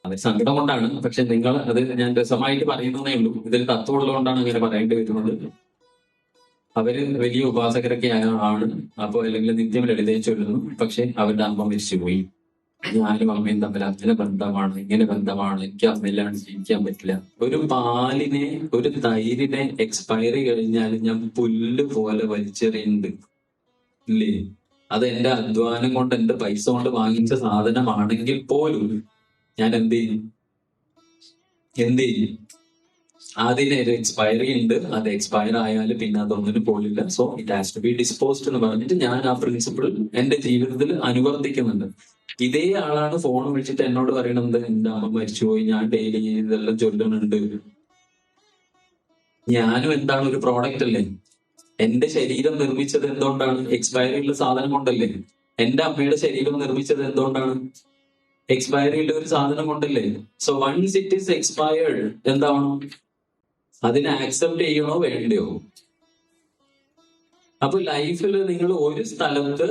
അത് സങ്കടം കൊണ്ടാണ്. പക്ഷെ നിങ്ങൾ അത് ഞാൻ രസമായിട്ട് പറയുന്നതേ ഉള്ളൂ. ഇതിൽ തത്വം ഉള്ളതുകൊണ്ടാണ് അങ്ങനെ പറയേണ്ടി വരുന്നത്. അവര് വലിയ ഉപാസകരൊക്കെ ആണ്. അപ്പൊ അല്ലെങ്കിൽ നിത്യം ലളിതയെ ചൊല്ലുന്നു. പക്ഷെ അവരുടെ അമ്മ മരിച്ചുപോയി. ഞാനും അമ്മയും തമ്മിൽ അങ്ങനെ ബന്ധമാണ്, ഇങ്ങനെ ബന്ധമാണ്, എനിക്ക് അമ്മയിലാണ് ജീവിക്കാൻ പറ്റില്ല. ഒരു പാലിനെ, ഒരു തൈരിനെ എക്സ്പയറി കഴിഞ്ഞാൽ ഞാൻ പുല്ല് പോലെ വലിച്ചെറിയുന്നുണ്ട്, ഇല്ലേ? അത് എന്റെ അധ്വാനം കൊണ്ട്, എന്റെ പൈസ കൊണ്ട് വാങ്ങിച്ച സാധനമാണെങ്കിൽ പോലും ഞാൻ എന്ത് ചെയ്യും? അതിന് ഒരു എക്സ്പയറി ഉണ്ട്. അത് എക്സ്പയർ ആയാലും പിന്നെ അതൊന്നിനും പോലില്ല. So it has to be disposed എന്ന് പറഞ്ഞിട്ട് ഞാൻ ആ പ്രിൻസിപ്പിൾ എന്റെ ജീവിതത്തിൽ അനുവർത്തിക്കുന്നുണ്ട്. ഇതേ ആളാണ് ഫോൺ വിളിച്ചിട്ട് എന്നോട് പറയണത്, എന്റെ അമ്മ മരിച്ചുപോയി, ഞാൻ ഡെയിലി ഇതെല്ലാം ചൊല്ലുന്നുണ്ട്. ഞാനും എന്താണ്, ഒരു പ്രോഡക്റ്റ് അല്ലേ? എന്റെ ശരീരം നിർമ്മിച്ചത് എന്തുകൊണ്ടാണ്? എക്സ്പയറി ഉള്ള സാധനം കൊണ്ടല്ലേ. എന്റെ അമ്മയുടെ ശരീരം നിർമ്മിച്ചത് എന്തുകൊണ്ടാണ്? എക്സ്പയറി ഉള്ള ഒരു സാധനം കൊണ്ടല്ലേ. So once it is expired, എന്താവണം? അതിനെ ആക്സെപ്റ്റ് ചെയ്യണോ വേണ്ടയോ? അപ്പൊ ലൈഫിൽ നിങ്ങൾ ഒരു സ്ഥലത്ത്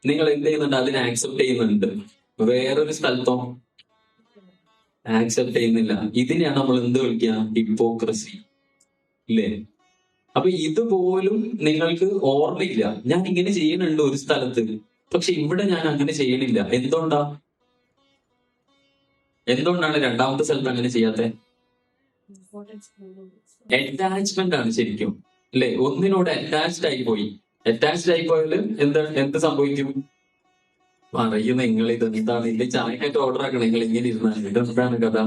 നിങ്ങൾ എന്ത് ചെയ്യുന്നുണ്ട്? അതിനെ ആക്സെപ്റ്റ് ചെയ്യുന്നുണ്ട്. വേറൊരു സ്ഥലത്തോ ആക്സെപ്റ്റ് ചെയ്യുന്നില്ല. ഇതിനെയാണ് നമ്മൾ എന്ത് വിളിക്കുക? ഹിപ്പോക്രസി, ഇല്ലേ? അപ്പൊ ഇതുപോലും നിങ്ങൾക്ക് ഓർമ്മയില്ല. ഞാൻ ഇങ്ങനെ ചെയ്യണുണ്ട് ഒരു സ്ഥലത്ത്, പക്ഷെ ഇവിടെ ഞാൻ അങ്ങനെ ചെയ്യണില്ല. എന്തുകൊണ്ടാണ് രണ്ടാമത്തെ സ്ഥലത്ത് അങ്ങനെ ചെയ്യാത്ത? അറ്റാച്ച്മെന്റ് ആണ് ശരിക്കും, അല്ലെ? ഒന്നിനോട് അറ്റാച്ച്ഡ് ആയി പോയാൽ എന്ത് സംഭവിക്കും? പറയും നിങ്ങൾ ഇതെന്താണ്, ഇതിന്റെ ചായക്കായിട്ട് ഓർഡർ ആക്കണം, നിങ്ങൾ ഇങ്ങനെ ഇരുന്നാൽ ഇതെന്താണ് കഥ?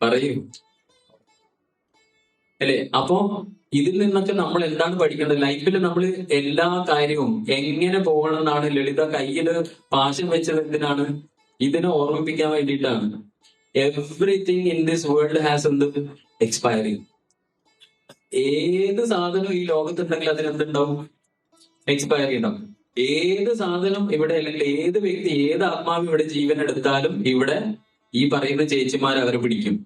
പറയൂ, അല്ലെ? അപ്പോ ഇതിൽ നിന്നൊക്കെ നമ്മൾ എന്താണ് പഠിക്കേണ്ടത്? ലൈഫിൽ നമ്മൾ എല്ലാ കാര്യവും എങ്ങനെ പോകണം എന്നാണ്. ലളിത കയ്യില് പാശം വെച്ചത് എന്തിനാണ്? ഇതിനെ ഓർമ്മിപ്പിക്കാൻ വേണ്ടിയിട്ടാണ്. Everything in this world has എന്ത്? എക്സ്പയറിങ്. ഏത് സാധനം ഈ ലോകത്തുണ്ടെങ്കിൽ അതിനെന്തുണ്ടാവും? എക്സ്പയറി ഉണ്ടാവും. ഏത് സാധനം ഇവിടെ, അല്ലെങ്കിൽ ഏത് വ്യക്തി, ഏത് ആത്മാവ് ഇവിടെ ജീവൻ എടുത്താലും ഇവിടെ ഈ പറയുന്ന ചേച്ചിമാർ അവരെ പിടിക്കും.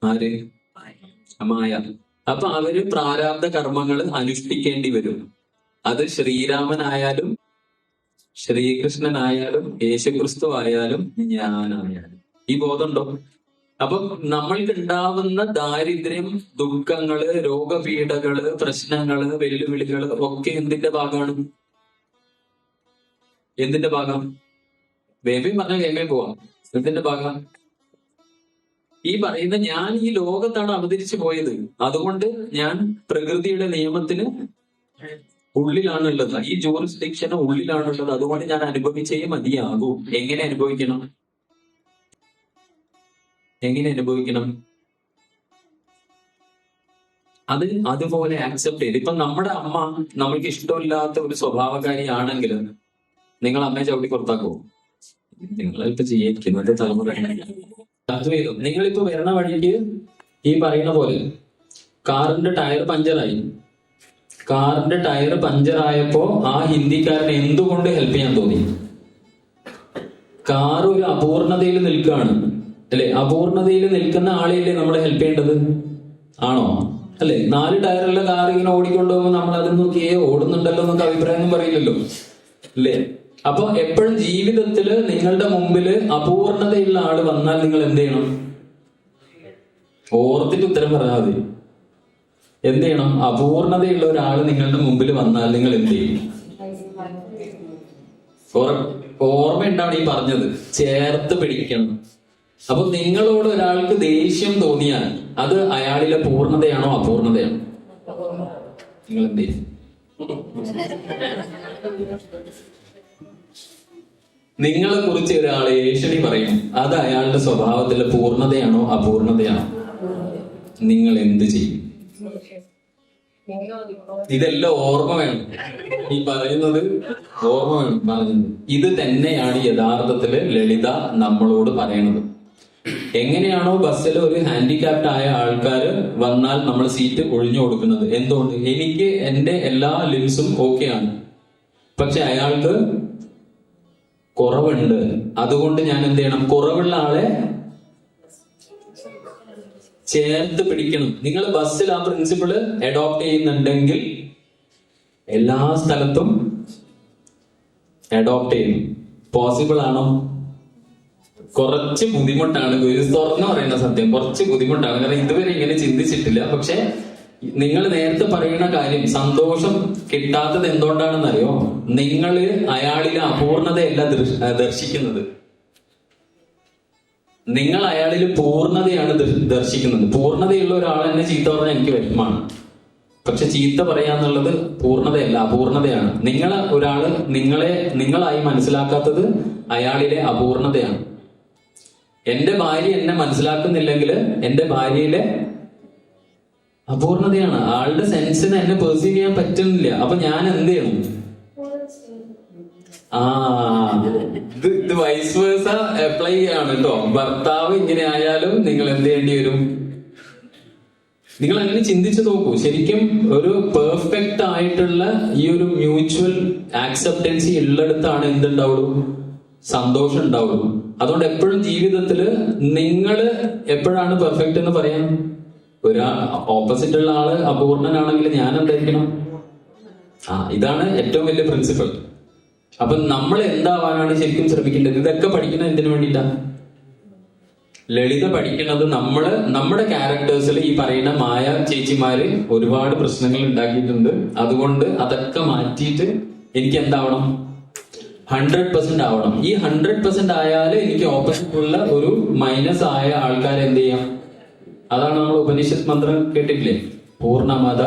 ആര്? മായ. അപ്പൊ അവര് പ്രാരാബ്ധ കർമ്മങ്ങൾ അനുഷ്ഠിക്കേണ്ടി വരും. അത് ശ്രീരാമനായാലും ശ്രീകൃഷ്ണനായാലും യേശുക്രിസ്തു ആയാലും ഞാനായാലും. ഈ ബോധമുണ്ടോ? അപ്പൊ നമ്മൾക്ക് ഉണ്ടാവുന്ന ദാരിദ്ര്യം, ദുഃഖങ്ങള്, രോഗപീഠകള്, പ്രശ്നങ്ങള്, വെല്ലുവിളികള് ഒക്കെ എന്തിന്റെ ഭാഗമാണ്? എന്തിന്റെ ഭാഗം? വേമയും പറഞ്ഞാൽ വേമയും പോവാം. എന്തിന്റെ ഭാഗം? ഈ പറയുന്ന ഞാൻ ഈ ലോകത്താണ് അവതരിച്ചു പോയത്. അതുകൊണ്ട് ഞാൻ പ്രകൃതിയുടെ നിയമത്തിന് ഉള്ളിലാണുള്ളത്, ഈ ജൂറിസ്ഡിക്ഷന് ഉള്ളിലാണുള്ളത്. അതുകൊണ്ട് ഞാൻ അനുഭവിച്ചേ മതിയാകൂ. എങ്ങനെ അനുഭവിക്കണം? അത് അതുപോലെ ആക്സെപ്റ്റ് ചെയ്ത്. ഇപ്പൊ നമ്മുടെ അമ്മ നമ്മൾക്ക് ഇഷ്ടമില്ലാത്ത ഒരു സ്വഭാവകാരിയാണെങ്കിൽ നിങ്ങൾ അമ്മയെ ചവിട്ടി പുറത്താക്കുമോ? നിങ്ങളിപ്പോ ചെയ്യായിരിക്കും ഇന്നത്തെ തലമുറ. നിങ്ങളിപ്പോ വരണ വഴിക്ക് ഈ പറയുന്ന പോലെ കാറിന്റെ ടയർ പഞ്ചറായപ്പോ ആ ഹിന്ദിക്കാരന് എന്തുകൊണ്ട് ഹെൽപ്പ് ചെയ്യാൻ തോന്നി? കാർ ഒരു അപൂർണതയിൽ നിൽക്കുകയാണ്, അല്ലെ? അപൂർണതയിൽ നിൽക്കുന്ന ആളെയല്ലേ നമ്മൾ ഹെൽപ്പ് ചെയ്യേണ്ടത്? ആണോ? അല്ലെ? 4 ടയറുള്ള കാർ ഇങ്ങനെ ഓടിക്കൊണ്ടുപോകുമ്പോൾ നമ്മൾ അത് നോക്കിയേ ഓടുന്നുണ്ടല്ലോ എന്നൊക്കെ അഭിപ്രായം പറയില്ലല്ലോ, അല്ലേ? അപ്പൊ എപ്പോഴും ജീവിതത്തില് നിങ്ങളുടെ മുമ്പില് അപൂർണതയുള്ള ആള് വന്നാൽ നിങ്ങൾ എന്ത് ചെയ്യണം? ഓർത്തിട്ട് ഉത്തരം പറഞ്ഞാൽ മതി. എന്ത് ചെയ്യണം? അപൂർണതയുള്ള ഒരാള് നിങ്ങളുടെ മുമ്പിൽ വന്നാൽ നിങ്ങൾ എന്ത് ചെയ്യും? ഓർമ്മയുണ്ടാണ് ഈ പറഞ്ഞത്, ചേർത്ത് പിടിക്കണം. അപ്പൊ നിങ്ങളോട് ഒരാൾക്ക് ദേഷ്യം തോന്നിയാൽ അത് അയാളിലെ പൂർണ്ണതയാണോ അപൂർണതയാണോ? നിങ്ങൾ എന്ത് ചെയ്യും? നിങ്ങളെ കുറിച്ച് ഒരാൾ ഏഷണി പറയും, അത് അയാളുടെ സ്വഭാവത്തിലെ പൂർണ്ണതയാണോ അപൂർണതയാണോ? നിങ്ങൾ എന്ത് ചെയ്യും? ഇതെല്ലാം ഓർമ്മ വേണം. ഈ പറയുന്നത് ഓർമ്മ വേണം പറയുന്നത്. ഇത് തന്നെയാണ് യഥാർത്ഥത്തില് ലളിത നമ്മളോട് പറയണത്. എങ്ങനെയാണോ ബസ്സിൽ ഒരു ഹാൻഡിക്യാപ്ഡ് ആയ ആൾക്കാര് വന്നാൽ നമ്മൾ സീറ്റ് ഒഴിഞ്ഞു കൊടുക്കുന്നത്? എന്തുകൊണ്ട്? എനിക്ക് എന്റെ എല്ലാ ലിംസും ഓക്കെയാണ്, പക്ഷെ അയാൾക്ക് കുറവുണ്ട്. അതുകൊണ്ട് ഞാൻ എന്ത് ചെയ്യണം? കുറവുള്ള ആളെ ചേർത്ത് പിടിക്കണം. നിങ്ങൾ ബസ്സിൽ ആ പ്രിൻസിപ്പിള് അഡോപ്റ്റ് ചെയ്യുന്നുണ്ടെങ്കിൽ എല്ലാ സ്ഥലത്തും അഡോപ്റ്റ് ചെയ്യണം. പോസിബിൾ ആണോ? കുറച്ച് ബുദ്ധിമുട്ടാണ്. തുറന്നു പറയുന്ന സത്യം, കുറച്ച് ബുദ്ധിമുട്ടാണ്. കാരണം ഇതുവരെ ഇങ്ങനെ ചിന്തിച്ചിട്ടില്ല. പക്ഷെ നിങ്ങൾ നേരത്തെ പറയുന്ന കാര്യം, സന്തോഷം കിട്ടാത്തത് എന്തുകൊണ്ടാണെന്നറിയോ? നിങ്ങള് അയാളിലെ അപൂർണതയല്ല ദർശിക്കുന്നത്, നിങ്ങൾ അയാളിൽ പൂർണ്ണതയാണ് ദർശിക്കുന്നത്. പൂർണ്ണതയുള്ള ഒരാൾ എന്നെ ചീത്ത പറഞ്ഞാൽ എനിക്ക് വിഷമാണ്. പക്ഷെ ചീത്ത പറയാന്നുള്ളത് പൂർണ്ണതയല്ല, അപൂർണതയാണ്. ഒരാള് നിങ്ങളായി മനസ്സിലാക്കാത്തത് അയാളിലെ അപൂർണതയാണ്. എന്റെ ഭാര്യ എന്നെ മനസ്സിലാക്കുന്നില്ലെങ്കിൽ എന്റെ ഭാര്യയിലെ അപൂർണതയാണ്. ആളുടെ സെൻസിന് എന്നെ പെർസീവ് ചെയ്യാൻ പറ്റുന്നില്ല. അപ്പൊ ഞാൻ എന്ത് ചെയ്യണം? ഇത് വൈസ് വേഴ്സ അപ്ലൈ ചെയ്യാണ് കേട്ടോ. ഭർത്താവ് ഇങ്ങനെ ആയാലും നിങ്ങൾ എന്ത് ചെയ്യേണ്ടി വരും? നിങ്ങൾ അങ്ങനെ ചിന്തിച്ചു നോക്കൂ. ശരിക്കും ഒരു പെർഫെക്റ്റ് ആയിട്ടുള്ള ഈ ഒരു മ്യൂച്വൽ ആക്സെപ്റ്റൻസി ഉള്ളിടത്താണ് എന്തുണ്ടാവുള്ളൂ? സന്തോഷം ഉണ്ടാവുള്ളൂ. അതുകൊണ്ട് എപ്പോഴും ജീവിതത്തില് നിങ്ങള് എപ്പോഴാണ് പെർഫെക്റ്റ് എന്ന് പറയാം? ഓപ്പോസിറ്റ് ഉള്ള ആള് അപൂർണനാണെങ്കിൽ ഞാൻ എന്തായിരിക്കണം? ഇതാണ് ഏറ്റവും വലിയ പ്രിൻസിപ്പിൾ. അപ്പൊ നമ്മൾ എന്താവാനാണ് ശരിക്കും ശ്രമിക്കേണ്ടത്? ഇതൊക്കെ പഠിക്കുന്നത് എന്തിനു വേണ്ടിയിട്ടാ? ലളിത പഠിക്കുന്നത് നമ്മുടെ ക്യാരക്ടേഴ്സിൽ ഈ പറയുന്ന മായ ചേച്ചിമാര് ഒരുപാട് പ്രശ്നങ്ങൾ ഉണ്ടാക്കിയിട്ടുണ്ട്. അതുകൊണ്ട് അതൊക്കെ മാറ്റിയിട്ട് എനിക്ക് എന്താവണം? 100% ആവണം. ഈ 100% ആയാല് എനിക്ക് ഓപ്പോസിറ്റ് ഉള്ള ഒരു മൈനസ് ആയ ആൾക്കാരെ എന്ത് ചെയ്യാം? അതാണ് നമ്മൾ ഉപനിഷത്ത് മന്ത്രം കേട്ടിട്ടില്ലേ? പൂർണ്ണമത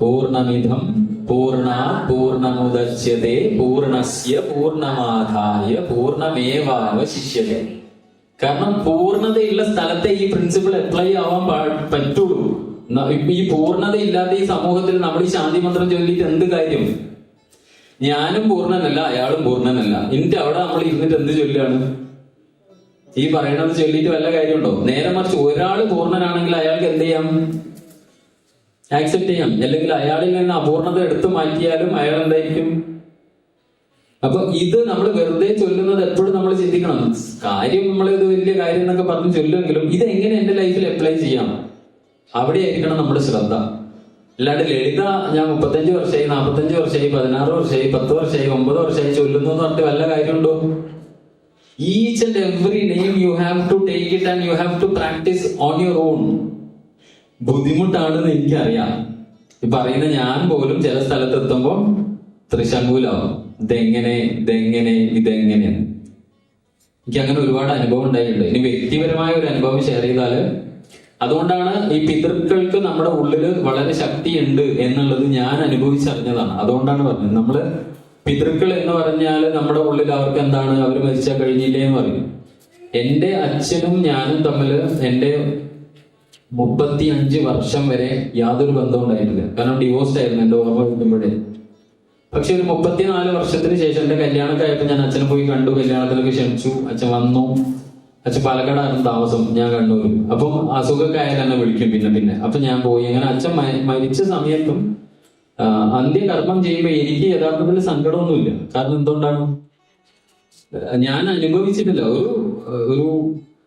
പൂർണ്ണമിതം പൂർണ്ണാത് പൂർണ്ണമുദച്യതേ പൂർണ്ണസ്യ പൂർണ്ണമാദായ പൂർണ്ണമേവാവശിഷ്യതേ. കാരണം പൂർണ്ണതയുള്ള സ്ഥലത്തെ ഈ പ്രിൻസിപ്പിൾ അപ്ലൈ ആവാൻ പറ്റുള്ളൂ. ഈ പൂർണ്ണത ഇല്ലാത്ത ഈ സമൂഹത്തിൽ നമ്മൾ ഈ ശാന്തി മന്ത്രം ചൊല്ലിയിട്ട് എന്ത് കാര്യം? ഞാനും പൂർണ്ണനല്ല, അയാളും പൂർണ്ണനല്ല. എന്നിട്ട് അവിടെ നമ്മൾ ഇരുന്നിട്ട് എന്ത് ചൊല്ലാണ്? ഈ പറയണത് ചൊല്ലിയിട്ട് വല്ല കാര്യമുണ്ടോ? നേരെ മറിച്ച് ഒരാള് പൂർണ്ണനാണെങ്കിൽ അയാൾക്ക് എന്ത് ചെയ്യാം? ആക്സെപ്റ്റ് ചെയ്യാം. അല്ലെങ്കിൽ അയാളിൽ നിന്ന് അപൂർണത എടുത്തു മാറ്റിയാലും അയാൾ എന്തായിരിക്കും? അപ്പൊ ഇത് നമ്മൾ വെറുതെ ചൊല്ലുന്നത് എപ്പോഴും നമ്മൾ ചിന്തിക്കണം. കാര്യം നമ്മൾ ഇത് വലിയ കാര്യം എന്നൊക്കെ പറഞ്ഞ് ചൊല്ലുമെങ്കിലും ഇത് എങ്ങനെ എന്റെ ലൈഫിൽ അപ്ലൈ ചെയ്യാം, അവിടെ ആയിരിക്കണം നമ്മുടെ ശ്രദ്ധ. അല്ലാണ്ട് ലളിത ഞാൻ 35 വർഷമായി, 45 വർഷമായി, 16 വർഷമായി, 10 വർഷമായി, 9 വർഷമായി ചൊല്ലുന്നു എന്ന് പറഞ്ഞിട്ട് വല്ല കാര്യമുണ്ടോ? Each and every name you have to take it and you have to practice on your own. ബുദ്ധിമുട്ടാണെന്ന് എനിക്കറിയാം. ഈ പറയുന്ന ഞാൻ പോലും ചില സ്ഥലത്ത് എത്തുമ്പോൾ തൃശങ്കൂലാവും. ഇതെങ്ങനെ എനിക്ക് അങ്ങനെ ഒരുപാട് അനുഭവം ഉണ്ടായിട്ടുണ്ട്. ഇനി വ്യക്തിപരമായ ഒരു അനുഭവം ഷെയർ ചെയ്താല്, അതുകൊണ്ടാണ് ഈ പിതൃക്കൾക്ക് നമ്മുടെ ഉള്ളില് വളരെ ശക്തിയുണ്ട് എന്നുള്ളത് ഞാൻ അനുഭവിച്ചറിഞ്ഞതാണ്. അതുകൊണ്ടാണ് പറഞ്ഞത്, നമ്മള് പിതൃക്കൾ എന്ന് പറഞ്ഞാല് നമ്മുടെ ഉള്ളിൽ അവർക്ക് എന്താണ്, അവർ മരിച്ചാൽ കഴിഞ്ഞില്ലേ എന്ന് പറയും. എന്റെ അച്ഛനും ഞാനും തമ്മില് എന്റെ 35 വർഷം വരെ യാതൊരു ബന്ധവും ഉണ്ടായിട്ടില്ല. കാരണം ഡിവോഴ്സ്ഡ് ആയിരുന്നു എന്റെ ഓർമ്മ കിട്ടുമ്പോഴേ. പക്ഷെ ഒരു 34 വർഷത്തിന് ശേഷം എന്റെ കല്യാണമൊക്കെ ആയപ്പോൾ ഞാൻ അച്ഛനെ പോയി കണ്ടു, കല്യാണത്തിനൊക്കെ ക്ഷണിച്ചു. അച്ഛൻ വന്നു. അച്ഛൻ പാലക്കാടായിരുന്നു താമസം, ഞാൻ കണ്ണൂർ. അപ്പം അസുഖമൊക്കെ ആയാലും എന്നെ വിളിക്കും പിന്നെ. അപ്പൊ ഞാൻ പോയി. അങ്ങനെ അച്ഛൻ മരിച്ച സമയത്തും അന്ത്യകർമ്മം ചെയ്യുമ്പോൾ എനിക്ക് യഥാർത്ഥത്തിൽ സങ്കടമൊന്നുമില്ല. കാരണം എന്തുകൊണ്ടാണ്? ഞാൻ അനുഭവിച്ചിട്ടില്ല.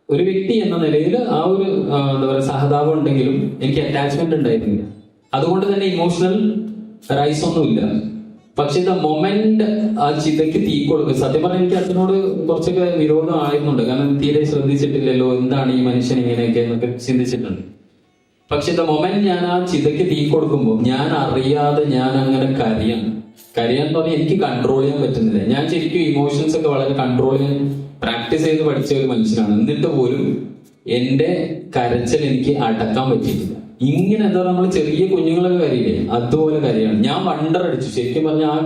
ഒരു വ്യക്തി എന്ന നിലയിൽ ആ ഒരു എന്താ പറയുക സഹതാപം ഉണ്ടെങ്കിലും എനിക്ക് അറ്റാച്ച്മെന്റ് ഉണ്ടായിരുന്നില്ല. അതുകൊണ്ട് തന്നെ ഇമോഷണൽ റൈസ് ഒന്നുമില്ല. പക്ഷെ ദ മൊമെന്റ് ആ ചിതയ്ക്ക് തീ കൊടുക്കും. സത്യം പറഞ്ഞാൽ എനിക്ക് അച്ഛനോട് കുറച്ചൊക്കെ വിരോധം ആയിരുന്നുണ്ട്. കാരണം തീരെ ശ്രദ്ധിച്ചിട്ടില്ലല്ലോ, എന്താണ് ഈ മനുഷ്യൻ ഇങ്ങനെയൊക്കെ എന്നൊക്കെ ചിന്തിച്ചിട്ടുണ്ട്. പക്ഷെ ദ മൊമെന്റ് ഞാൻ ആ ചിതയ്ക്ക് തീ കൊടുക്കുമ്പോൾ ഞാൻ അറിയാതെ ഞാൻ അങ്ങനെ കരയാൻ പറഞ്ഞാൽ എനിക്ക് കൺട്രോൾ ചെയ്യാൻ പറ്റുന്നില്ല. ഞാൻ ശരിക്കും ഇമോഷൻസ് ഒക്കെ വളരെ കൺട്രോൾ ചെയ്യാൻ പ്രാക്ടീസ് ചെയ്ത് പഠിച്ച ഒരു മനുഷ്യനാണ്. എന്നിട്ട് പോലും എന്റെ കരച്ചിൽ എനിക്ക് അടക്കാൻ പറ്റിയിട്ടില്ല. ഇങ്ങനെ എന്താ നമ്മൾ ചെറിയ കുഞ്ഞുങ്ങളൊക്കെ കരയില്ലേ, അതുപോലെ കരയാണ്. ഞാൻ വണ്ടർ അടിച്ചു. ശരിക്കും പറഞ്ഞാൽ ആ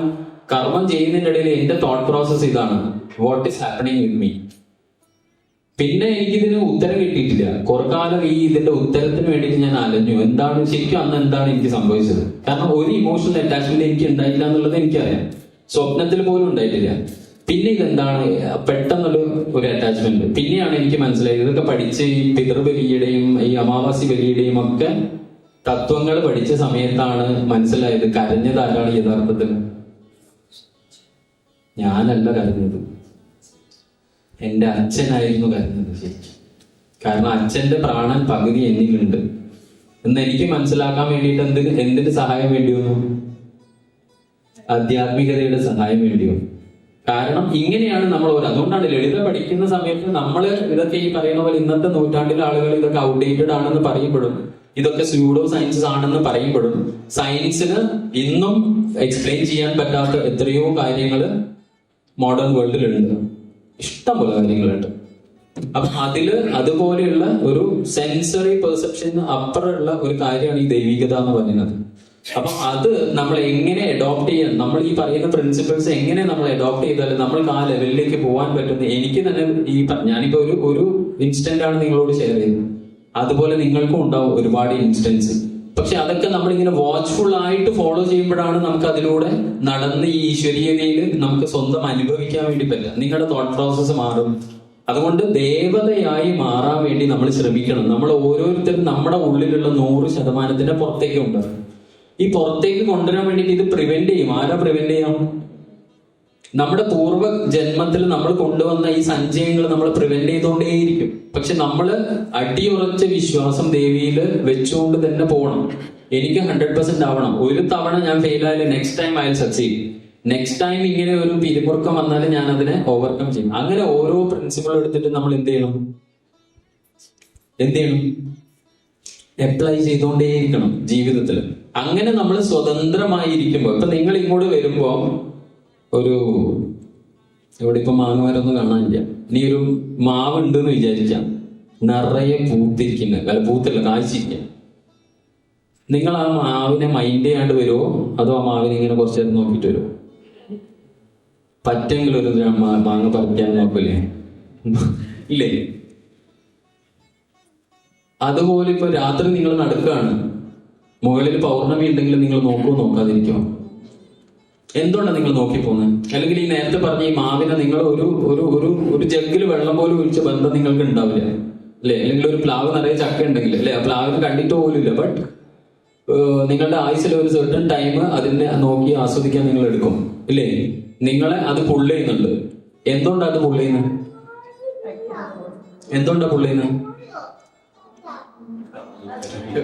കർമ്മം ചെയ്യുന്നതിന്റെ ഇടയിൽ എന്റെ തോട്ട് പ്രോസസ് ഇതാണ്, what is happening with me. പിന്നെ എനിക്കിതിന് ഉത്തരം കിട്ടിയിട്ടില്ല. കുറെ കാലം ഇതിന്റെ ഉത്തരത്തിന് വേണ്ടിയിട്ട് ഞാൻ അലഞ്ഞു. എന്താണ് ശരിക്കും അന്ന് എന്താണ് എനിക്ക് സംഭവിച്ചത്? കാരണം ഒരു ഇമോഷണൽ അറ്റാച്ച്മെന്റ് എനിക്ക് ഉണ്ടായില്ല എന്നുള്ളത് എനിക്കറിയാം, സ്വപ്നത്തിൽ പോലും ഉണ്ടായിട്ടില്ല. പിന്നെ ഇതെന്താണ് പെട്ടെന്നൊരു അറ്റാച്ച്മെന്റ്. പിന്നെയാണ് എനിക്ക് മനസ്സിലായത്, ഇതൊക്കെ പഠിച്ച് ഈ പിതൃബലിയുടെയും ഈ അമാവാസി ബലിയുടെയും ഒക്കെ തത്വങ്ങൾ പഠിച്ച സമയത്താണ് മനസ്സിലായത് കരഞ്ഞത് ആരാണ് യഥാർത്ഥത്തിൽ. ഞാനല്ല കരഞ്ഞത്, എന്റെ അച്ഛനായിരുന്നു കരഞ്ഞത് ശരിക്കും. കാരണം അച്ഛന്റെ പ്രാണൻ പകുതി എന്നിലുണ്ട് എന്ന് എനിക്ക് മനസ്സിലാക്കാൻ വേണ്ടിയിട്ട് എന്തിന്റെ സഹായം വേണ്ടി വന്നു? ആധ്യാത്മികതയുടെ സഹായം വേണ്ടി വന്നു. കാരണം ഇങ്ങനെയാണ് നമ്മൾ അതുകൊണ്ടാണ് ലളിത പഠിക്കുന്ന സമയത്ത് നമ്മൾ ഇതൊക്കെ ഈ പറയുന്ന പോലെ ഇന്നത്തെ നൂറ്റാണ്ടിലെ ആളുകൾ ഇതൊക്കെ ഔട്ട്ഡേറ്റഡ് ആണെന്ന് പറയപ്പെടും, ഇതൊക്കെ സ്യൂഡോ സയൻസസ് ആണെന്ന് പറയപ്പെടും. സയൻസിന് ഇന്നും എക്സ്പ്ലെയിൻ ചെയ്യാൻ പറ്റാത്ത എത്രയോ കാര്യങ്ങൾ മോഡേൺ വേൾഡിലുണ്ട്, ഇഷ്ടംപോലെ കാര്യങ്ങളുണ്ട്. അപ്പൊ അതുപോലെയുള്ള ഒരു സെൻസറി പെർസെപ്ഷന് അപ്പുറമുള്ള ഒരു കാര്യമാണ് ഈ ദൈവികത എന്ന് പറയുന്നത്. അപ്പൊ അത് നമ്മൾ എങ്ങനെ അഡോപ്റ്റ് ചെയ്യാൻ, നമ്മൾ ഈ പറയുന്ന പ്രിൻസിപ്പിൾസ് എങ്ങനെ നമ്മൾ അഡോപ്റ്റ് ചെയ്താൽ നമ്മൾക്ക് ആ ലെവലിലേക്ക് പോകാൻ പറ്റുന്ന, എനിക്ക് തന്നെ ഞാനിപ്പോ ഒരു ഇൻസ്റ്റന്റ് ആണ് നിങ്ങളോട് ഷെയർ ചെയ്യുന്നത്, അതുപോലെ നിങ്ങൾക്കും ഉണ്ടാവും ഒരുപാട് ഇൻസ്റ്റൻസ്. പക്ഷെ അതൊക്കെ നമ്മളിങ്ങനെ വാച്ച്ഫുൾ ആയിട്ട് ഫോളോ ചെയ്യുമ്പോഴാണ് നമുക്ക് അതിലൂടെ നടന്ന് ഈ ഈശ്വരീയതയിൽ നമുക്ക് സ്വന്തം അനുഭവിക്കാൻ വേണ്ടി പറ്റുക. നിങ്ങളുടെ തോട്ട് പ്രോസസ്സ് മാറും. അതുകൊണ്ട് ദേവതയായി മാറാൻ വേണ്ടി നമ്മൾ ശ്രമിക്കണം. നമ്മൾ ഓരോരുത്തരും നമ്മുടെ ഉള്ളിലുള്ള 100% പുറത്തേക്ക് കൊണ്ടുവരണം. ഈ പുറത്തേക്ക് കൊണ്ടുവരാൻ വേണ്ടിയിട്ട് ഇത് പ്രിവെന്റ് ചെയ്യും. ആരാ പ്രിവെന്റ് ചെയ്യാം? നമ്മുടെ പൂർവ്വ ജന്മത്തിൽ നമ്മൾ കൊണ്ടുവന്ന ഈ സഞ്ചയങ്ങൾ നമ്മൾ പ്രിവെന്റ് ചെയ്തുകൊണ്ടേയിരിക്കും. പക്ഷെ നമ്മൾ അടിയുറച്ച വിശ്വാസം ദേവിയിൽ വെച്ചുകൊണ്ട് തന്നെ പോകണം. എനിക്ക് 100% ആവണം. ഒരു തവണ ഞാൻ ഫെയിൽ ആയാലും next time I will succeed. Next time ഇങ്ങനെ ഒരു പിരിമുറുക്കം വന്നാലും ഞാൻ അതിനെ ഓവർകം ചെയ്യും. അങ്ങനെ ഓരോ പ്രിൻസിപ്പിൾ എടുത്തിട്ട് നമ്മൾ എന്ത് ചെയ്യണം? അപ്ലൈ ചെയ്തുകൊണ്ടേയിരിക്കണം ജീവിതത്തിൽ. അങ്ങനെ നമ്മൾ സ്വതന്ത്രമായിരിക്കുമ്പോൾ, ഇപ്പൊ നിങ്ങൾ ഇങ്ങോട്ട് വരുമ്പോ ഇവിടെ ഇപ്പൊ മാങ്ങമരൊന്നും കാണാനില്ല, ഇനി ഒരു മാവ് ഉണ്ടെന്ന് വിചാരിക്കാം, നിറയെ പൂത്തില്ല കാഴ്ചയിരിക്കാം. നിങ്ങൾ ആ മാവിനെ മൈൻഡ് ചെയ്യാണ്ട് വരുമോ, അതോ ആ മാവിനെ ഇങ്ങനെ കുറച്ചു നേരം നോക്കിയിട്ട് വരുമോ? പറ്റെങ്കിലും ഒരു മാങ്ങ പറിക്കാൻ നോക്കൂലേ? ഇല്ലേ? അതുപോലെ ഇപ്പൊ രാത്രി നിങ്ങൾ നടക്കുകയാണ്, മുകളിൽ പൗർണമി ഉണ്ടെങ്കിൽ നിങ്ങൾ നോക്കാതിരിക്കുമോ? എന്തുകൊണ്ടാണ് നിങ്ങൾ നോക്കിപ്പോകുന്നത്? അല്ലെങ്കിൽ ഈ നേരത്തെ പറഞ്ഞ ഈ മാവിനെ നിങ്ങൾ ഒരു ജഗ്ഗിൽ വെള്ളം പോലും ഒഴിച്ച ബന്ധം നിങ്ങൾക്ക് ഉണ്ടാവില്ല, അല്ലെ? അല്ലെങ്കിൽ ഒരു പ്ലാവ് നിറയെ ചക്ക ഉണ്ടെങ്കിൽ, അല്ലെ, ആ പ്ലാവിന് കണ്ടിട്ട് പോലും ഇല്ല. ബട്ട് നിങ്ങളുടെ ആയുസിൽ ഒരു സെർട്ടൺ ടൈം അതിനെ നോക്കി ആസ്വദിക്കാൻ നിങ്ങൾ എടുക്കും, ഇല്ലേ? നിങ്ങളെ അത് പുള്ള് ചെയ്യുന്നുണ്ട്. എന്തുകൊണ്ടാണ് അത് പുള്ള് ചെയ്യുന്നത്?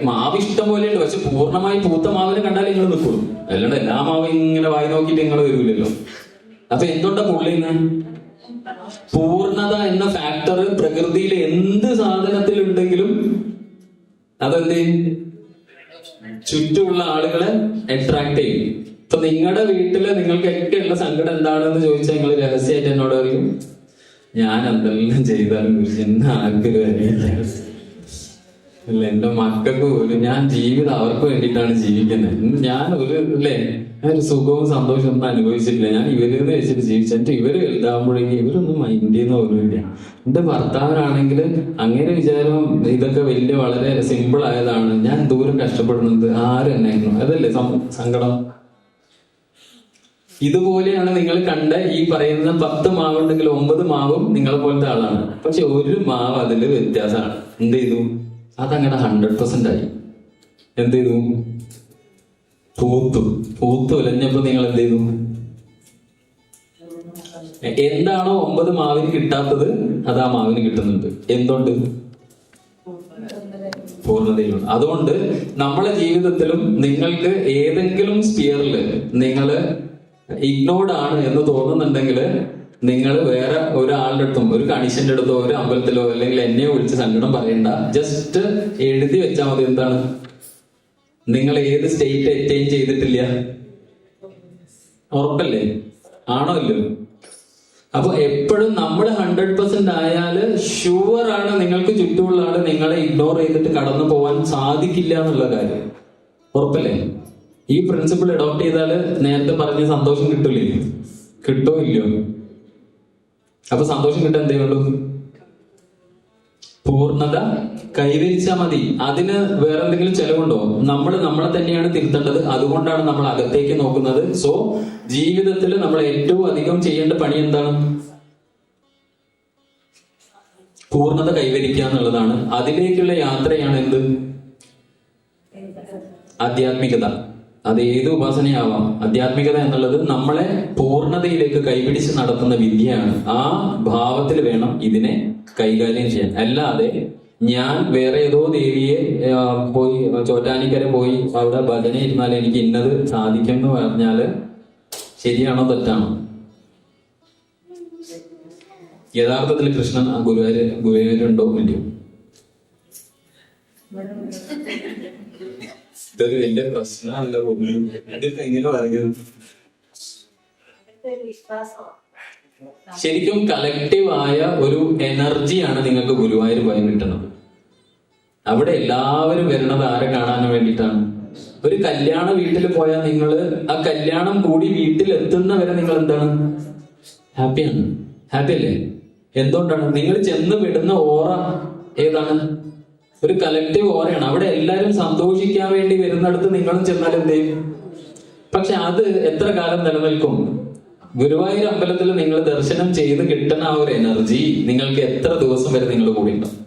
മാവ് ഇഷ്ടം പോലെയുണ്ട്, പക്ഷെ പൂർണ്ണമായി പൂത്ത മാവിനെ കണ്ടാലേ നിങ്ങൾ നിൽക്കുള്ളൂ. അല്ലാണ്ട് എല്ലാ മാവും ഇങ്ങനെ വായി നോക്കിയിട്ട് നിങ്ങൾ വരൂലല്ലോ. അപ്പൊ എന്തുകൊണ്ടാ പുള്ളിന്ന്? പൂർണ്ണത എന്ന ഫാക്ടർ പ്രകൃതിയിൽ എന്ത് സാധനത്തിലുണ്ടെങ്കിലും അതെന്ത് ചുറ്റുമുള്ള ആളുകളെ അട്രാക്ട് ചെയ്യും. ഇപ്പൊ നിങ്ങളുടെ വീട്ടില് നിങ്ങൾക്കൊക്കെ ഉള്ള സങ്കടം എന്താണെന്ന് ചോദിച്ചാൽ നിങ്ങൾ രഹസ്യമായിട്ട് എന്നോട് അറിയും, ഞാൻ എന്തെല്ലാം ചെയ്താലും കുറിച്ച് ആർക്കൊരു അറിയില്ല, അല്ല എന്റെ മക്കൾക്ക് പോലും ഞാൻ ജീവിതം അവർക്ക് വേണ്ടിയിട്ടാണ് ജീവിക്കുന്നത്. ഞാൻ ഒരു സുഖവും സന്തോഷവും ഒന്നും അനുഭവിച്ചിട്ടില്ല. ഞാൻ ഇവരെന്ന് വെച്ചിട്ട് ജീവിച്ചിട്ട് ഇവര് വലുതാകുമ്പോഴേക്കും ഇവരൊന്നും മൈൻഡ് ചെയ്യുന്ന പോലുമില്ല. എന്റെ ഭർത്താവിനാണെങ്കിൽ അങ്ങനെ വിചാരം ഇതൊക്കെ വളരെ സിമ്പിൾ ആയതാണ്, ഞാൻ ദൂരം കഷ്ടപ്പെടുന്നത് ആരും എന്നായിരുന്നു, അതല്ലേ സങ്കടം. ഇതുപോലെയാണ് നിങ്ങൾ കണ്ട ഈ പറയുന്ന 10 മാവുണ്ടെങ്കിൽ 9 മാവും നിങ്ങളെ പോലത്തെ ആളാണ്. പക്ഷെ ഒരു മാവ് അതില് വ്യത്യാസമാണ്. എന്ത് ചെയ്തു? അതങ്ങനെ 100% ആയി. എന്ത് ചെയ്തു? പൂത്തു ഉലഞ്ഞപ്പോ നിങ്ങൾ എന്ത് ചെയ്തു? എന്താണോ 9 മാവിന് കിട്ടാത്തത് അത് ആ മാവിന് കിട്ടുന്നുണ്ട്. എന്തുകൊണ്ട്? പൂർണ്ണതയിലുണ്ട്. അതുകൊണ്ട് നമ്മളെ ജീവിതത്തിലും നിങ്ങൾക്ക് ഏതെങ്കിലും സ്പിയറിൽ നിങ്ങൾ ഇഗ്നോർഡ് ആണ് എന്ന് തോന്നുന്നുണ്ടെങ്കിൽ നിങ്ങൾ വേറെ ഒരാളുടെ അടുത്തും, ഒരു കണീഷന്റെ അടുത്തോ ഒരു അമ്പലത്തിലോ അല്ലെങ്കിൽ എന്നെ വിളിച്ച് സങ്കടം പറയണ്ട. ജസ്റ്റ് എഴുതി വെച്ചാൽ മതി. എന്താണ്? നിങ്ങൾ ഏത് സ്റ്റേറ്റ് അറ്റൈൻ ചെയ്തിട്ടില്ല? ഉറപ്പല്ലേ? ആണോ ഇല്ലോ? അപ്പൊ എപ്പോഴും നമ്മൾ 100% ആയാല് ഷുവർ ആണ് നിങ്ങൾക്ക് ചുറ്റുമുള്ള ആള് നിങ്ങളെ ഇഗ്നോർ ചെയ്തിട്ട് കടന്നു പോവാൻ സാധിക്കില്ല എന്നുള്ള കാര്യം. ഉറപ്പല്ലേ? ഈ പ്രിൻസിപ്പിൾ അഡോപ്റ്റ് ചെയ്താല് നേരത്തെ പറഞ്ഞ സന്തോഷം കിട്ടൂലേ? കിട്ടോ ഇല്ലയോ? അപ്പൊ സന്തോഷം കിട്ടാൻ എന്തേ വേണ്ടു? പൂർണ്ണത കൈവരിച്ചാൽ മതി. അതിന് വേറെ എന്തെങ്കിലും ചെലവുണ്ടോ? നമ്മൾ നമ്മളെ തന്നെയാണ് തിരുത്തേണ്ടത്. അതുകൊണ്ടാണ് നമ്മൾ അകത്തേക്ക് നോക്കുന്നത്. സോ ജീവിതത്തിൽ നമ്മൾ ഏറ്റവും അധികം ചെയ്യേണ്ട പണി എന്താണ്? പൂർണ്ണത കൈവരിക്കുക എന്നുള്ളതാണ്. അതിലേക്കുള്ള യാത്രയാണ് എന്ത്? ആധ്യാത്മികത. അത് ഏത് ഉപാസനയാവാം. ആധ്യാത്മികത എന്നുള്ളത് നമ്മളെ പൂർണ്ണതയിലേക്ക് കൈപിടിച്ച് നടത്തുന്ന വിദ്യയാണ്. ആ ഭാവത്തിൽ വേണം ഇതിനെ കൈകാര്യം ചെയ്യാൻ. അല്ലാതെ ഞാൻ വേറെ ഏതോ ദേവിയെ പോയി ചോറ്റാനിക്കര പോയി അവിടെ ഭജന ഇരുന്നാൽ എനിക്ക് ഇന്നത് സാധിക്കും എന്ന് പറഞ്ഞാല് ശരിയാണോ തെറ്റാണോ? യഥാർത്ഥത്തിൽ കൃഷ്ണൻ ആ ഗുരുവായൂരുണ്ടോ ഇല്ലയോ? ഇതൊരു വലിയ പ്രശ്നമല്ല. എങ്ങനെ പറയുന്നത്? ശരിക്കും കളക്റ്റീവ് ആയ ഒരു എനർജിയാണ് നിങ്ങൾക്ക് ഗുരുവായൂർ പോയി കിട്ടുന്നത്. അവിടെ എല്ലാവരും വരുന്നത് ആരെ കാണാൻ വേണ്ടിയിട്ടാണ്? ഒരു കല്യാണ വീട്ടിൽ പോയാൽ നിങ്ങൾ ആ കല്യാണം കൂടി വീട്ടിൽ എത്തുന്നവരെ നിങ്ങൾ എന്താണ്? ഹാപ്പിയാണ്. ഹാപ്പി അല്ലേ? എന്തുകൊണ്ടാണ്? നിങ്ങൾ ചെന്ന് വിടുന്ന ഓറ ഏതാണ്? ഒരു കളക്റ്റീവ് ഓറയാണ്. അവിടെ എല്ലാവരും സന്തോഷിക്കാൻ വേണ്ടി വരുന്നിടത്ത് നിങ്ങളും ചെന്നാൽ എന്ത് ചെയ്യും? പക്ഷെ അത് എത്ര കാലം നിലനിൽക്കും? ഗുരുവായൂർ അമ്പലത്തിൽ നിങ്ങൾ ദർശനം ചെയ്ത് കിട്ടുന്ന ആ ഒരു എനർജി നിങ്ങൾക്ക് എത്ര ദിവസം വരെ നിങ്ങൾ കൂടി ഉണ്ടാവും?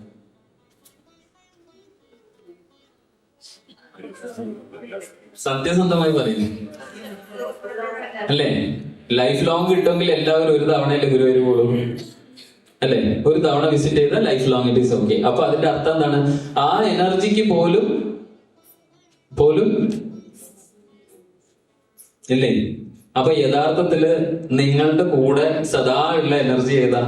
സത്യസന്ധമായി പറയുന്നു അല്ലേ? ലൈഫ് ലോങ് കിട്ടുമെങ്കിൽ എല്ലാവരും ഒരു തവണയല്ലേ ഗുരുവായൂർ പോകും അല്ലെ? ഒരു തവണ വിസിറ്റ് ചെയ്താൽ life long it is okay. അപ്പൊ അതിന്റെ അർത്ഥം എന്താണ്? ആ എനർജിക്ക് പോലും ഇല്ലേ? അപ്പൊ യഥാർത്ഥത്തില് നിങ്ങളുടെ കൂടെ സദാ ഉള്ള എനർജി ഏതാ?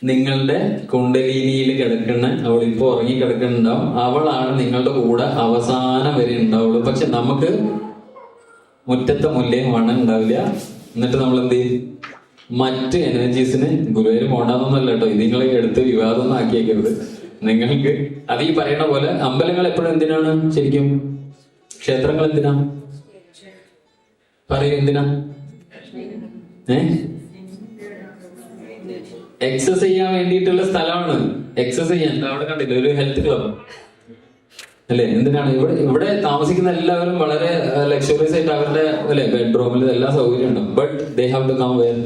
നിങ്ങളുടെ കുണ്ടലിനിയിൽ കിടക്കുന്ന, അവളിപ്പോ ഉറങ്ങി കിടക്കുന്നുണ്ടാവും, അവളാണ് നിങ്ങളുടെ കൂടെ അവസാനം വരെ ഉണ്ടാവുള്ളൂ. പക്ഷെ നമുക്ക് മുറ്റത്തെ മുല്ലയും മണം ഉണ്ടാവില്ല. എന്നിട്ട് നമ്മൾ എന്ത് ചെയ്യും? മറ്റ് എനർജീസിന് ഗുരുവായൂർ പോണ്ടാന്നൊന്നുമല്ല കേട്ടോ. ഇത് നിങ്ങളെ എടുത്ത് വിവാദമൊന്നും ആക്കിയേക്കരുത്. നിങ്ങൾക്ക് അത് ഈ പറയുന്ന പോലെ അമ്പലങ്ങൾ എപ്പോഴും എന്തിനാണ് ശരിക്കും? ക്ഷേത്രങ്ങൾ എന്തിനാ? പറയൂ, എന്തിനാ? എക്സസൈസ് ചെയ്യാൻ വേണ്ടിയിട്ടുള്ള സ്ഥലമാണ്. എക്സസൈസ് ചെയ്യാൻ അവിടെ കണ്ടില്ല, ഒരു ഹെൽത്ത് ക്ലബ് അല്ലെ? എന്തിനാണ്? ഇവിടെ താമസിക്കുന്ന എല്ലാവരും വളരെ ലക്ഷറീസ് ആയിട്ട് അവരുടെ അല്ലെ ബെഡ്റൂമിൽ എല്ലാ സൗകര്യം ഉണ്ടാവും. But they have to come where.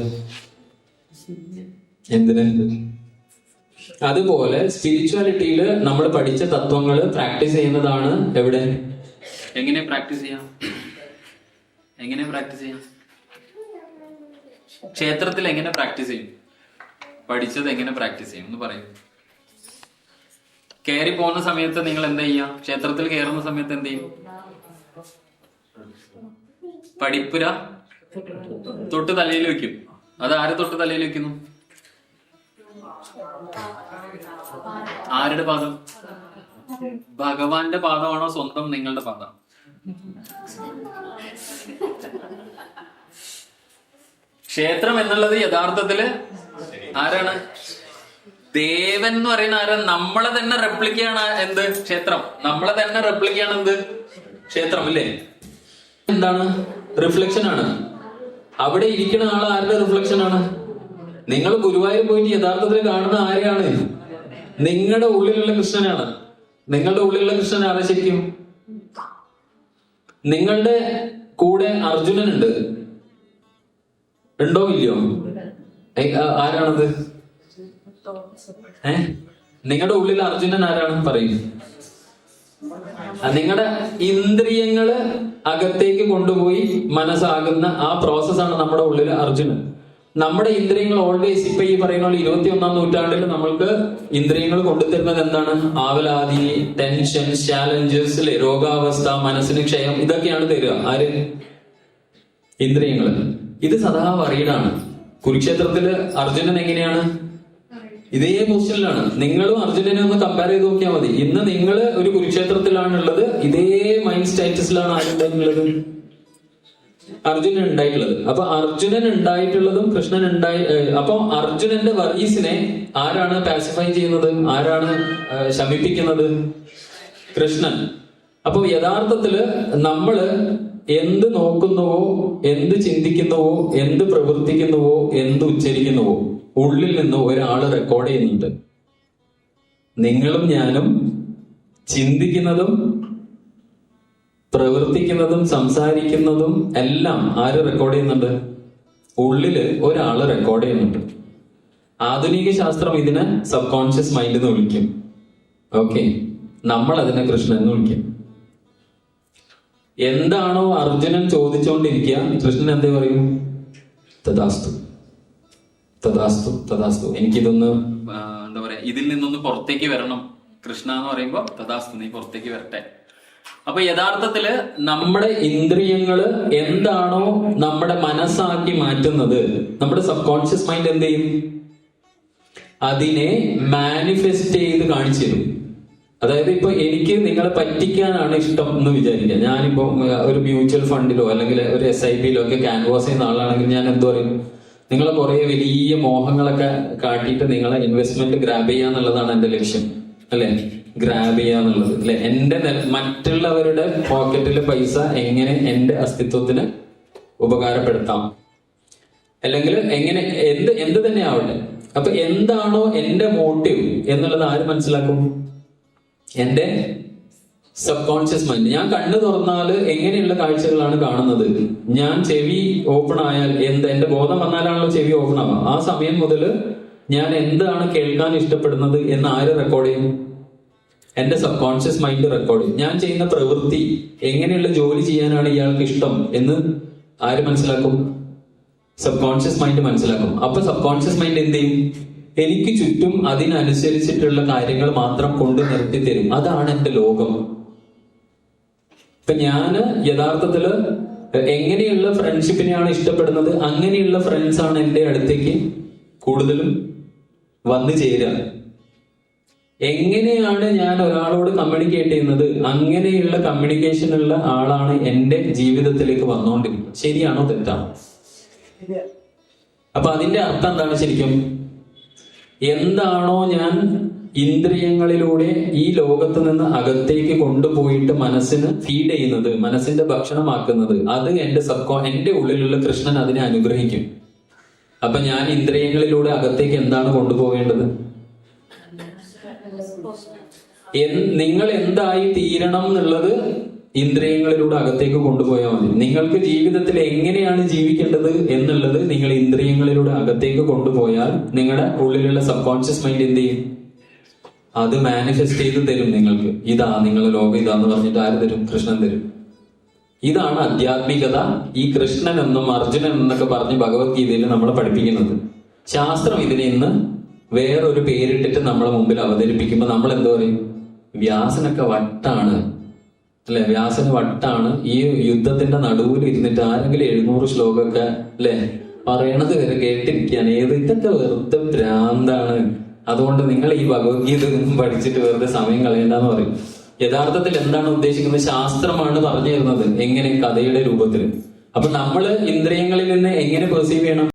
എന്തിന്? അതുപോലെ സ്പിരിച്വാലിറ്റിയിൽ നമ്മൾ പഠിച്ച തത്വങ്ങൾ പ്രാക്ടീസ് ചെയ്യുന്നതാണ് എവിടെ? എങ്ങനെ പ്രാക്ടീസ് ചെയ്യാം? എങ്ങനെ പ്രാക്ടീസ് ചെയ്യാം? ക്ഷേത്രത്തിൽ എങ്ങനെ പ്രാക്ടീസ് ചെയ്യും? പഠിച്ചത് എങ്ങനെ പ്രാക്ടീസ് ചെയ്യും എന്ന് പറയും. കയറി പോകുന്ന സമയത്ത് നിങ്ങൾ എന്താ ചെയ്യാ? ക്ഷേത്രത്തിൽ കയറുന്ന സമയത്ത് എന്ത് ചെയ്യും? പടിപ്പുര തൊട്ട് തലയിൽ വെക്കും. അത് ആര് തൊട്ട് തലയിൽ വെക്കുന്നു? ആരുടെ പാദം? ഭഗവാന്റെ പാദമാണോ സ്വന്തം നിങ്ങളുടെ പാദം? ക്ഷേത്രം എന്നുള്ളത് യഥാർത്ഥത്തില് ആരാണ്? ദേവൻ എന്ന് പറയുന്ന ആരാ? നമ്മളെ തന്നെ റെപ്ലിക്കയാണ് എന്ത്? ക്ഷേത്രം. നമ്മളെ തന്നെ റെപ്ലിക്കയാണ് എന്ത്? ക്ഷേത്രം അല്ലേ? എന്താണ്? റിഫ്ലക്ഷൻ ആണ്. അവിടെ ഇരിക്കുന്ന ആൾ ആരുടെ റിഫ്ലക്ഷൻ ആണ്? നിങ്ങൾ ഗുരുവായൂർ പോയിട്ട് യഥാർത്ഥത്തിൽ കാണുന്ന ആരെയാണ്? നിങ്ങളുടെ ഉള്ളിലുള്ള കൃഷ്ണനാണ്. നിങ്ങളുടെ ഉള്ളിലുള്ള കൃഷ്ണൻ ആരാ ശരിക്കും? നിങ്ങളുടെ കൂടെ അർജുനനുണ്ട്. ഉണ്ടോ ഇല്ലയോ? ആരാണത്? നിങ്ങളുടെ ഉള്ളിൽ അർജുനൻ ആരാണ്? പറയും. നിങ്ങളുടെ ഇന്ദ്രിയങ്ങള് അകത്തേക്ക് കൊണ്ടുപോയി മനസ്സാകുന്ന ആ പ്രോസസ്സാണ് നമ്മുടെ ഉള്ളിൽ അർജുനൻ. നമ്മുടെ ഇന്ദ്രിയങ്ങൾ ഓൾവേസ് ഇപ്പൊ ഈ പറയുന്ന പോലെ 21-ാം നൂറ്റാണ്ടിൽ നമ്മൾക്ക് ഇന്ദ്രിയങ്ങൾ കൊണ്ടുതരുന്നത് എന്താണ്? ആവലാതി, ടെൻഷൻ, ചാലഞ്ചസ്, രോഗാവസ്ഥ, മനസ്സിന് ക്ഷയം, ഇതൊക്കെയാണ് തരിക. ആര്? ഇന്ദ്രിയങ്ങള്. ഇത് സദാ വറീഡാണ്. കുരുക്ഷേത്രത്തില് അർജുനൻ എങ്ങനെയാണ്? ഇതേ പൊസിഷനിലാണ്. നിങ്ങളും അർജുനനെ ഒന്ന് കമ്പയർ ചെയ്ത് നോക്കിയാൽ മതി. ഇന്ന് നിങ്ങൾ ഒരു കുരുക്ഷേത്രത്തിലാണുള്ളത്. ഇതേ മൈൻഡ് സ്റ്റാറ്റസിലാണ് ആരുണ്ടായിട്ടുള്ളത്? അർജുനൻ ഉണ്ടായിട്ടുള്ളത്. അപ്പൊ അർജുനൻ ഉണ്ടായിട്ടുള്ളതും കൃഷ്ണൻ അപ്പൊ അർജുനന്റെ വറീസിനെ ആരാണ് പാസിഫൈ ചെയ്യുന്നത്? ആരാണ് ശമിപ്പിക്കുന്നത്? കൃഷ്ണൻ. അപ്പൊ യഥാർത്ഥത്തില് നമ്മള് എന്ത് നോക്കുന്നുവോ, എന്ത് ചിന്തിക്കുന്നുവോ, എന്ത് പ്രവർത്തിക്കുന്നുവോ, എന്ത് ഉച്ചരിക്കുന്നുവോ, ഉള്ളിൽ നിന്ന് ഒരാള് റെക്കോർഡ് ചെയ്യുന്നുണ്ട്. നിങ്ങളും ഞാനും ചിന്തിക്കുന്നതും പ്രവർത്തിക്കുന്നതും സംസാരിക്കുന്നതും എല്ലാം ആര് റെക്കോർഡ് ചെയ്യുന്നുണ്ട്? ഉള്ളില് ഒരാള് റെക്കോർഡ് ചെയ്യുന്നുണ്ട്. ആധുനിക ശാസ്ത്രം ഇതിനെ സബ് കോൺഷ്യസ് മൈൻഡ് എന്ന് വിളിക്കും. ഓക്കെ, നമ്മൾ അതിനെ കൃഷ്ണൻ എന്ന് വിളിക്കും. എന്താണോ അർജുനൻ ചോദിച്ചുകൊണ്ടിരിക്കുക, കൃഷ്ണൻ എന്തേ പറയും? തഥാസ്തു, തഥാസ്തു, തഥാസ്തു. എനിക്കിതൊന്ന് എന്താ പറയാ, ഇതിൽ നിന്നൊന്ന് പുറത്തേക്ക് വരണം കൃഷ്ണ എന്ന് പറയുമ്പോ തഥാസ്തു, നീ പുറത്തേക്ക് വരട്ടെ. അപ്പൊ യഥാർത്ഥത്തില് നമ്മുടെ ഇന്ദ്രിയങ്ങള് എന്താണോ നമ്മുടെ മനസ്സാക്കി മാറ്റുന്നത്, നമ്മുടെ സബ് കോൺഷ്യസ് മൈൻഡ് എന്ത് ചെയ്യും? അതിനെ മാനിഫെസ്റ്റ് ചെയ്ത് കാണിച്ചു തരും. അതായത് ഇപ്പൊ എനിക്ക് നിങ്ങളെ പറ്റിക്കാനാണ് ഇഷ്ടം എന്ന് വിചാരിക്കുക. ഞാനിപ്പോ ഒരു മ്യൂച്വൽ ഫണ്ടിലോ അല്ലെങ്കിൽ ഒരു SIP യിലോ ഒക്കെ ക്യാൻവാസ് ചെയ്യുന്ന ആളാണെങ്കിൽ ഞാൻ എന്ത് പറയും? നിങ്ങളെ കുറെ വലിയ മോഹങ്ങളൊക്കെ കാട്ടിയിട്ട് നിങ്ങളെ ഇൻവെസ്റ്റ്മെന്റ് ഗ്രാബ് ചെയ്യാന്നുള്ളതാണ് എന്റെ ലക്ഷ്യം, അല്ലെ? ഗ്രാബ് ചെയ്യാന്നുള്ളത് അല്ലെ? എന്റെ മറ്റുള്ളവരുടെ പോക്കറ്റിലെ പൈസ എങ്ങനെ എന്റെ അസ്തിത്വത്തിന് ഉപകാരപ്പെടുത്താം, അല്ലെങ്കിൽ എങ്ങനെ എന്ത് തന്നെ ആവട്ടെ. അപ്പൊ എന്താണോ എന്റെ മോട്ടീവ് എന്നുള്ളത് ആര് മനസ്സിലാക്കും? എന്റെ സബ് കോൺഷ്യസ് മൈൻഡ്. ഞാൻ കണ്ണു തുറന്നാല് എങ്ങനെയുള്ള കാഴ്ചകളാണ് കാണുന്നത്? ഞാൻ ചെവി ഓപ്പൺ ആയാൽ എന്റെ ബോധം വന്നാലാണല്ലോ ചെവി ഓപ്പൺ ആവുക. ആ സമയം മുതൽ ഞാൻ എന്താണ് കേൾക്കാൻ ഇഷ്ടപ്പെടുന്നത് എന്ന് ആര് റെക്കോർഡ് ചെയ്യും? എന്റെ സബ് കോൺഷ്യസ് മൈൻഡ് റെക്കോർഡ് ചെയ്യും. ഞാൻ ചെയ്യുന്ന പ്രവൃത്തി, എങ്ങനെയുള്ള ജോലി ചെയ്യാനാണ് ഇയാൾക്ക് ഇഷ്ടം എന്ന് ആര് മനസ്സിലാക്കും? സബ് കോൺഷ്യസ് മൈൻഡ് മനസ്സിലാക്കും. അപ്പൊ സബ് കോൺഷ്യസ് മൈൻഡ് എന്ത് ചെയ്യും? എനിക്ക് ചുറ്റും അതിനനുസരിച്ചിട്ടുള്ള കാര്യങ്ങൾ മാത്രം കൊണ്ടു നിർത്തി തരും. അതാണ് എന്റെ ലോകം. ഇപ്പൊ ഞാന് യഥാർത്ഥത്തില് എങ്ങനെയുള്ള ഫ്രണ്ട്ഷിപ്പിനെയാണ് ഇഷ്ടപ്പെടുന്നത്, അങ്ങനെയുള്ള ഫ്രണ്ട്സ് ആണ് എന്റെ അടുത്തേക്ക് കൂടുതലും വന്നു ചേരുക. എങ്ങനെയാണ് ഞാൻ ഒരാളോട് കമ്മ്യൂണിക്കേറ്റ് ചെയ്യുന്നത്, അങ്ങനെയുള്ള കമ്മ്യൂണിക്കേഷനുള്ള ആളാണ് എന്റെ ജീവിതത്തിലേക്ക് വന്നുകൊണ്ടിരിക്കുന്നത്. ശരിയാണോ തെറ്റാണോ? അപ്പൊ അതിന്റെ അർത്ഥം എന്താണ് ശരിക്കും? എന്താണോ ഞാൻ ഇന്ദ്രിയങ്ങളിലൂടെ ഈ ലോകത്ത് നിന്ന് അകത്തേക്ക് കൊണ്ടുപോയിട്ട് മനസ്സിന് ഫീഡ് ചെയ്യുന്നത്, മനസ്സിന്റെ ഭക്ഷണമാക്കുന്നത്, അത് എന്റെ ഉള്ളിലുള്ള കൃഷ്ണൻ അതിനെ അനുഗ്രഹിക്കും. അപ്പൊ ഞാൻ ഇന്ദ്രിയങ്ങളിലൂടെ അകത്തേക്ക് എന്താണ് കൊണ്ടുപോകേണ്ടത്? നിങ്ങൾ എന്തായി തീരണം എന്നുള്ളത് ഇന്ദ്രിയങ്ങളിലൂടെ അകത്തേക്ക് കൊണ്ടുപോയാൽ മതി. നിങ്ങൾക്ക് ജീവിതത്തിൽ എങ്ങനെയാണ് ജീവിക്കേണ്ടത് എന്നുള്ളത് നിങ്ങൾ ഇന്ദ്രിയങ്ങളിലൂടെ അകത്തേക്ക് കൊണ്ടുപോയാൽ നിങ്ങളുടെ ഉള്ളിലുള്ള സബ് കോൺഷ്യസ് മൈൻഡ് എന്ത് ചെയ്യും? അത് മാനിഫെസ്റ്റ് ചെയ്ത് തരും നിങ്ങൾക്ക്. ഇതാ നിങ്ങളുടെ ലോകം, ഇതാന്ന് പറഞ്ഞിട്ട് ആര് തരും? കൃഷ്ണൻ തരും. ഇതാണ് ആധ്യാത്മികത. ഈ കൃഷ്ണൻ എന്നും അർജുനൻ എന്നൊക്കെ പറഞ്ഞ് ഭഗവത്ഗീതയിൽ നമ്മളെ പഠിപ്പിക്കുന്നത്. ശാസ്ത്രം ഇതിനെ ഇന്ന് വേറൊരു പേരിട്ടിട്ട് നമ്മളെ മുമ്പിൽ അവതരിപ്പിക്കുമ്പോൾ നമ്മൾ എന്താ പറയും? വ്യാസനൊക്കെ വട്ടാണ്, അല്ലെ? വ്യാസന് വട്ടാണ്. ഈ യുദ്ധത്തിന്റെ നടുവിൽ ഇരുന്നിട്ട് ആരെങ്കിലും 700 ശ്ലോകമൊക്കെ അല്ലെ പറയണത് വരെ കേട്ടിരിക്കുകയാണ്. ഇതൊക്കെ വെറുതെ ഭ്രാന്താണ്. അതുകൊണ്ട് നിങ്ങൾ ഈ ഭഗവത്ഗീത പഠിച്ചിട്ട് വെറുതെ സമയം കളയണ്ടെന്ന് പറയും. യഥാർത്ഥത്തിൽ എന്താണ് ഉദ്ദേശിക്കുന്നത്? ശാസ്ത്രമാണ് പറഞ്ഞു തരുന്നത്, എങ്ങനെ? കഥയുടെ രൂപത്തിൽ. അപ്പൊ നമ്മള് ഇന്ദ്രിയങ്ങളിൽ നിന്ന് എങ്ങനെ പെർസീവ് ചെയ്യണം?